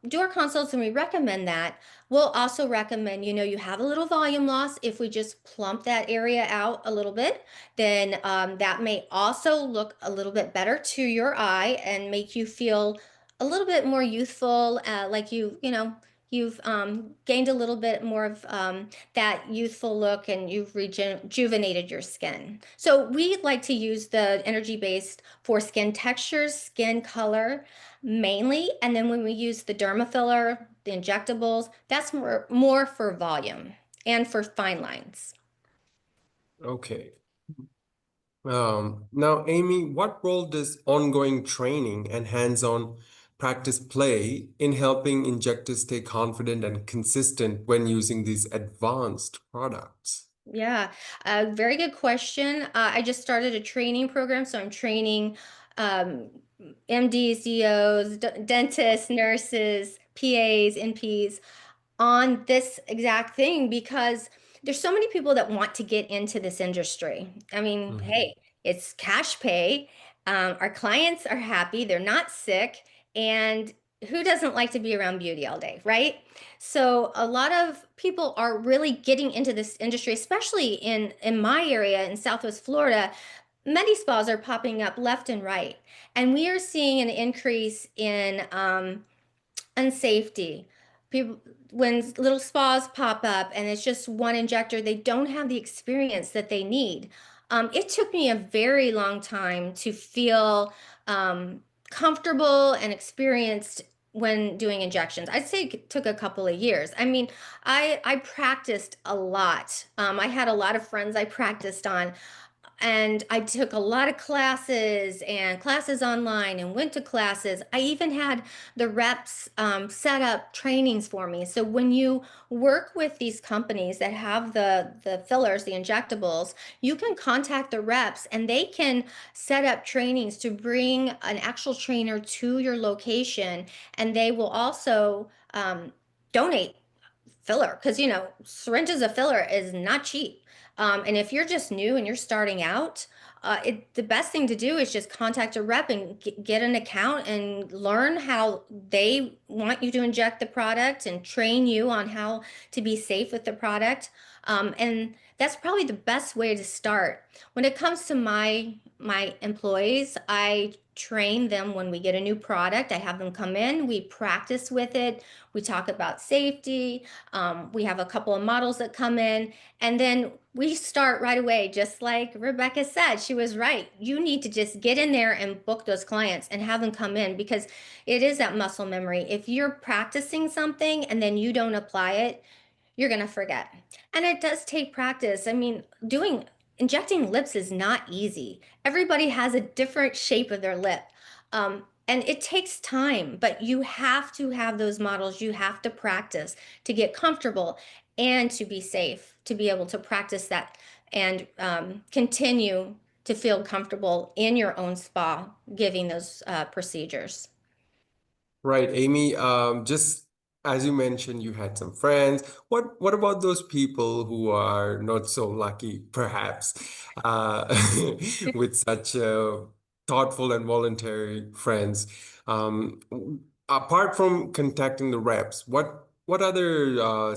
[SPEAKER 5] do our consults and we recommend that, we'll also recommend, you have a little volume loss. If we just plump that area out a little bit, then that may also look a little bit better to your eye and make you feel a little bit more youthful, like you've gained a little bit more of that youthful look, and you've rejuvenated your skin. So we like to use the energy based for skin textures, skin color mainly, and then when we use the derma filler, the injectables, that's more for volume and for fine lines.
[SPEAKER 1] Okay. Now, Amy, what role does ongoing training and hands-on practice play in helping injectors stay confident and consistent when using these advanced products?
[SPEAKER 5] Yeah, very good question. I just started a training program, so I'm training um, MDs, DOs, dentists, nurses, PAs, NPs on this exact thing because there's so many people that want to get into this industry. I mean, hey, it's cash pay. Our clients are happy, they're not sick, and who doesn't like to be around beauty all day, right? So a lot of people are really getting into this industry, especially in my area in Southwest Florida. Medi spas are popping up left and right, and we are seeing an increase in unsafety. People, when little spas pop up and it's just one injector, they don't have the experience that they need. It took me a very long time to feel comfortable and experienced when doing injections. I'd say it took a couple of years. I mean, I practiced a lot. I had a lot of friends I practiced on, and I took a lot of classes and classes online and went to classes. I even had the reps set up trainings for me. So when you work with these companies that have the fillers, the injectables, you can contact the reps and they can set up trainings to bring an actual trainer to your location. And they will also donate filler, because syringes of filler is not cheap. And if you're just new and you're starting out, the best thing to do is just contact a rep and get an account and learn how they want you to inject the product and train you on how to be safe with the product. And that's probably the best way to start. When it comes to my employees, I train them when we get a new product. I have them come in, we practice with it, we talk about safety. We have a couple of models that come in, and then we start right away. Just like Rebecca said, she was right. You need to just get in there and book those clients and have them come in, because it is that muscle memory. If you're practicing something and then you don't apply it, you're going to forget. And it does take practice. I mean, injecting lips is not easy. Everybody has a different shape of their lip. And it takes time, but you have to have those models. You have to practice to get comfortable and to be safe, to be able to practice that and continue to feel comfortable in your own spa giving those procedures.
[SPEAKER 1] Right, Amy. Just as you mentioned, you had some friends. What about those people who are not so lucky, perhaps, uh, with such thoughtful and voluntary friends? Um, Apart from contacting the reps, what other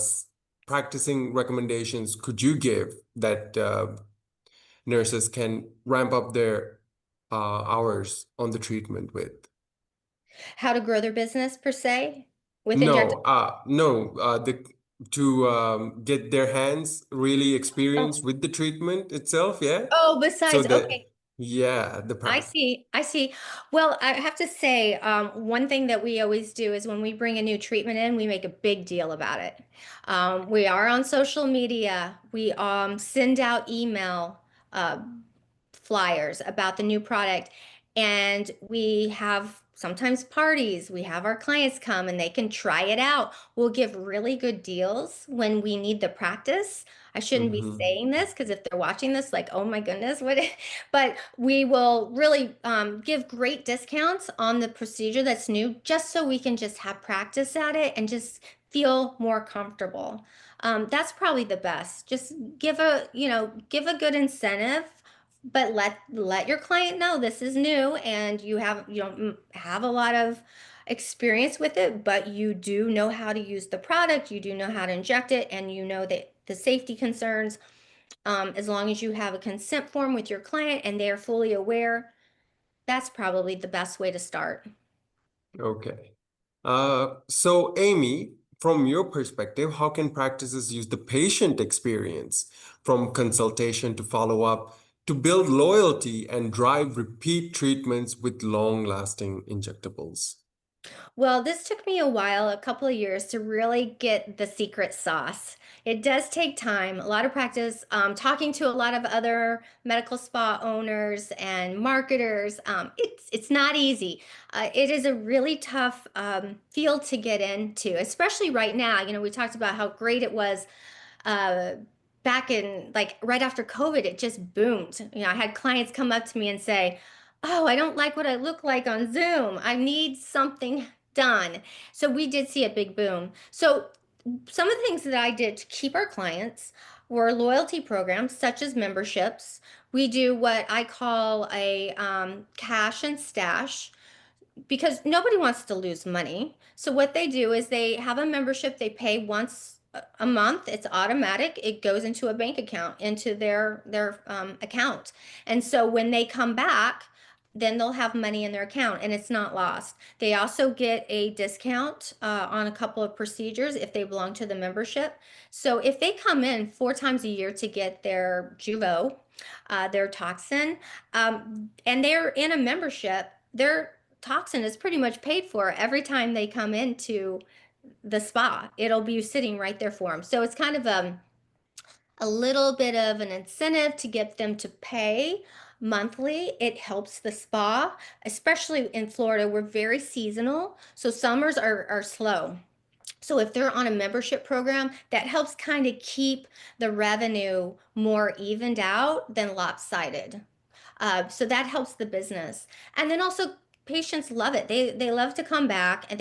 [SPEAKER 1] practicing recommendations could you give that nurses can ramp up their hours on the treatment with?
[SPEAKER 5] How to grow their business per se with injectables.
[SPEAKER 1] No, to get their hands really experienced with the treatment itself, yeah.
[SPEAKER 5] Oh,
[SPEAKER 1] So
[SPEAKER 5] besides,
[SPEAKER 1] that,
[SPEAKER 5] okay.
[SPEAKER 1] yeah, the
[SPEAKER 5] I
[SPEAKER 1] practice.
[SPEAKER 5] see. I see. Well, I have to say, one thing that we always do is when we bring a new treatment in, we make a big deal about it. We are on social media. We send out email uh, flyers about the new product, and we have sometimes parties. We have our clients come and they can try it out. We'll give really good deals when we need the practice. I shouldn't be
[SPEAKER 1] Hmm.
[SPEAKER 5] saying this because if they're watching this, like, oh my goodness, what? But we will really give great discounts on the procedure that's new, just so we can just have practice at it and just feel more comfortable. That's probably the best. Just give a good incentive, but let your client know this is new and you don't have a lot of experience with it, but you do know how to use the product, you do know how to inject it, and you know that the safety concerns, as long as you have a consent form with your client and they're fully aware, that's probably the best way to start.
[SPEAKER 1] Okay. So Amy, from your perspective, how can practices use the patient experience from consultation to follow up to build loyalty and drive repeat treatments with long-lasting injectables?
[SPEAKER 5] Well, this took me a while, a couple of years, to really get the secret sauce. It does take time, a lot of practice, talking to a lot of other medical spa owners and marketers. It's not easy. It is a really tough field to get into, especially right now. We talked about how great it was uh, back in, like, right after COVID. It just boomed. I had clients come up to me and say, "Oh, I don't like what I look like on Zoom. I need something done." So we did see a big boom. So some of the things that I did to keep our clients were loyalty programs such as memberships. We do what I call a cash and stash, because nobody wants to lose money. So what they do is they have a membership, they pay once a month, it's automatic, it goes into a bank account, into their account. And so when they come back, then they'll have money in their account and it's not lost. They also get a discount on a couple of procedures if they belong to the membership. So if they come in 4 times a year to get their Juvo, their toxin, and they're in a membership, their toxin is pretty much paid for every time they come into the spa. It'll be sitting right there for them. So it's kind of a little bit of an incentive to get them to pay monthly. It helps the spa, especially in Florida. We're very seasonal, so summers are slow. So if they're on a membership program, that helps kind of keep the revenue more evened out than lopsided. So that helps the business. And then also patients love it. They love to come back, and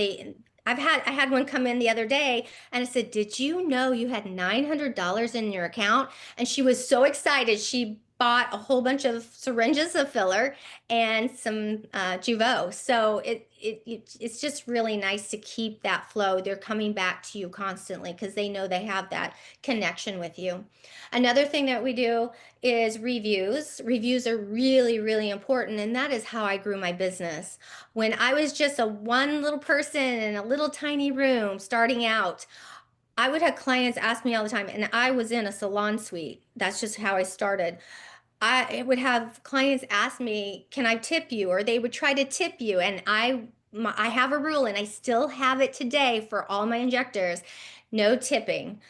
[SPEAKER 5] I had one come in the other day and I said, "Did you know you had $900 in your account?" And she was so excited. She bought a whole bunch of syringes of filler and some Jeuveau. So it's just really nice to keep that flow. They're coming back to you constantly because they know they have that connection with you. Another thing that we do is reviews. Reviews are really, really important, and that is how I grew my business. When I was just a one little person in a little tiny room starting out, I would have clients ask me all the time, and I was in a salon suite. That's just how I started. I would have clients ask me, "Can I tip you?" Or they would try to tip you, and I have a rule, and I still have it today for all my injectors: no tipping.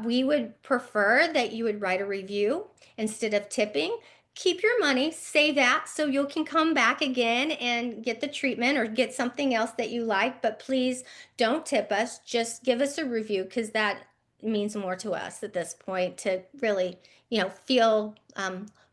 [SPEAKER 5] We would prefer that you would write a review instead of tipping. Keep your money, save that so you can come back again and get the treatment or get something else that you like. But please don't tip us. Just give us a review because that means more to us at this point to really,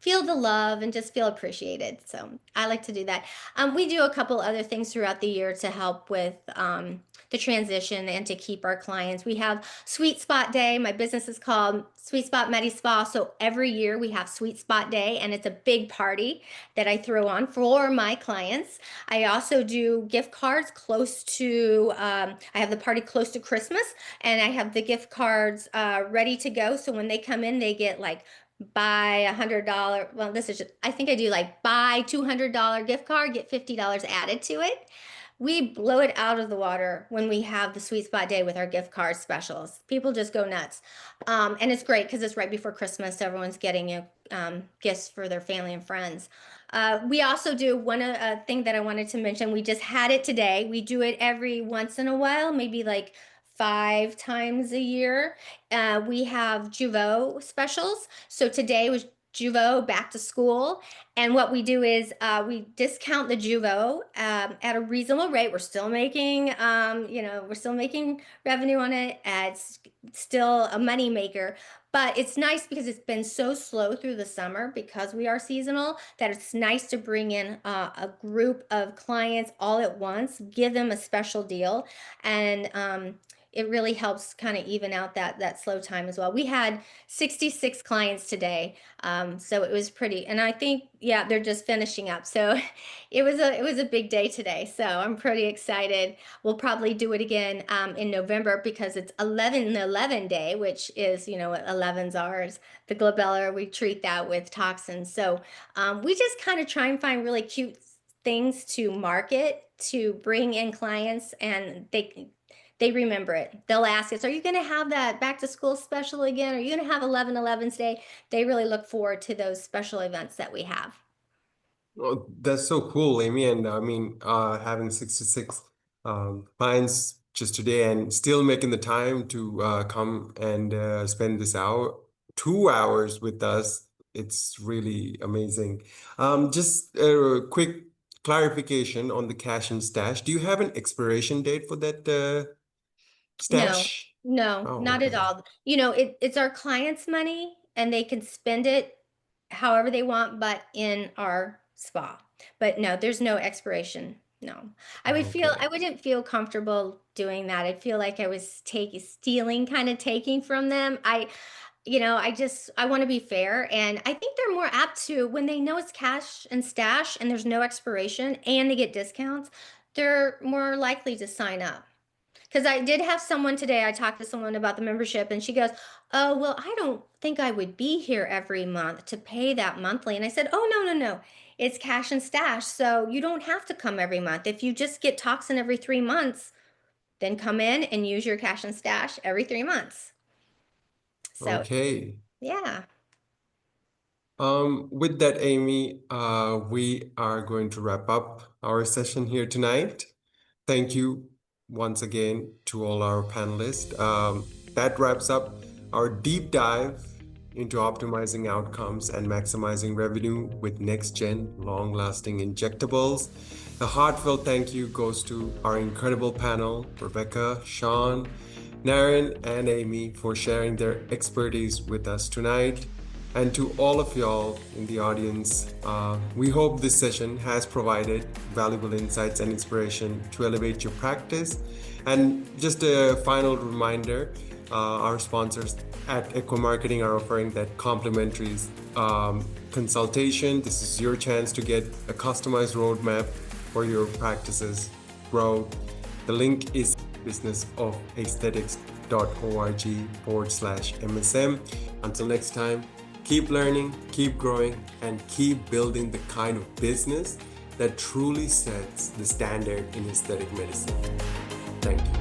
[SPEAKER 5] feel the love and just feel appreciated. So I like to do that. We do a couple other things throughout the year to help with the transition and to keep our clients. We have Sweet Spot Day. My business is called Sweet Spot Medi Spa. So every year we have Sweet Spot Day, and it's a big party that I throw on for my clients. I also do gift cards close to, I have the party close to Christmas, and I have the gift cards ready to go. So when they come in, they get like buy $100. Well, this is just, I think I do like buy $200 gift card, get $50 added to it. We blow it out of the water when we have the Sweet Spot Day with our gift card specials. People just go nuts. And it's great because it's right before Christmas. Everyone's getting gifts for their family and friends. We also do one thing that I wanted to mention. We just had it today. We do it every once in a while, maybe like 5 times a year. We have Jeuveau specials. So today was Jeuveau back to school. And what we do is we discount the Jeuveau at a reasonable rate. We're still making, we're still making revenue on it. It's still a money maker. But it's nice because it's been so slow through the summer because we are seasonal that it's nice to bring in a group of clients all at once, give them a special deal. And it really helps kind of even out that slow time as well. We had 66 clients today, so it was pretty. And I think, yeah, they're just finishing up. So it was a big day today. So I'm pretty excited. We'll probably do it again in November because it's 11/11 day, which is, what 11's ours. The glabella, we treat that with toxins. So we just kind of try and find really cute things to market to bring in clients, and they remember it. They'll ask us, "Are you going to have that back to school special again? Are you going to have 11/11's Day?" They really look forward to those special events that we have.
[SPEAKER 1] Oh, that's so cool, Amy. And I mean, having 66 clients just today and still making the time to come and spend this 2 hours with us, it's really amazing. Just a quick clarification on the cash and stash. Do you have an expiration date for that stash?
[SPEAKER 5] No,
[SPEAKER 1] Oh,
[SPEAKER 5] not at
[SPEAKER 1] okay.
[SPEAKER 5] all. It's our clients' money and they can spend it however they want, but in our spa. But no, there's no expiration. No. I
[SPEAKER 1] Okay.
[SPEAKER 5] wouldn't feel comfortable doing that. I'd feel like I was stealing, kind of taking from them. I want to be fair, and I think they're more apt to, when they know it's cash and stash and there's no expiration and they get discounts, they're more likely to sign up. Because I did have someone today, I talked to someone about the membership, and she goes, "Oh, well, I don't think I would be here every month to pay that monthly." And I said, "Oh, no, no, no. It's cash and stash. So you don't have to come every month. If you just get toxin every 3 months, then come in and use your cash and stash every 3 months." So,
[SPEAKER 1] Okay.
[SPEAKER 5] yeah.
[SPEAKER 1] With that, Amy, we are going to wrap up our session here tonight. Thank you once again to all our panelists. That wraps up our deep dive into optimizing outcomes and maximizing revenue with next-gen long-lasting injectables. A heartfelt thank you goes to our incredible panel, Rebecca, Sean, Naren, and Amy, for sharing their expertise with us tonight. And to all of y'all in the audience, we hope this session has provided valuable insights and inspiration to elevate your practice And just a final reminder, our sponsors at Equa Marketing are offering that complimentary consultation. This is your chance to get a customized roadmap for your practices grow. The link is businessaesthetics.org/MSM. Until next time, keep learning, keep growing, and keep building the kind of business that truly sets the standard in aesthetic medicine. Thank you.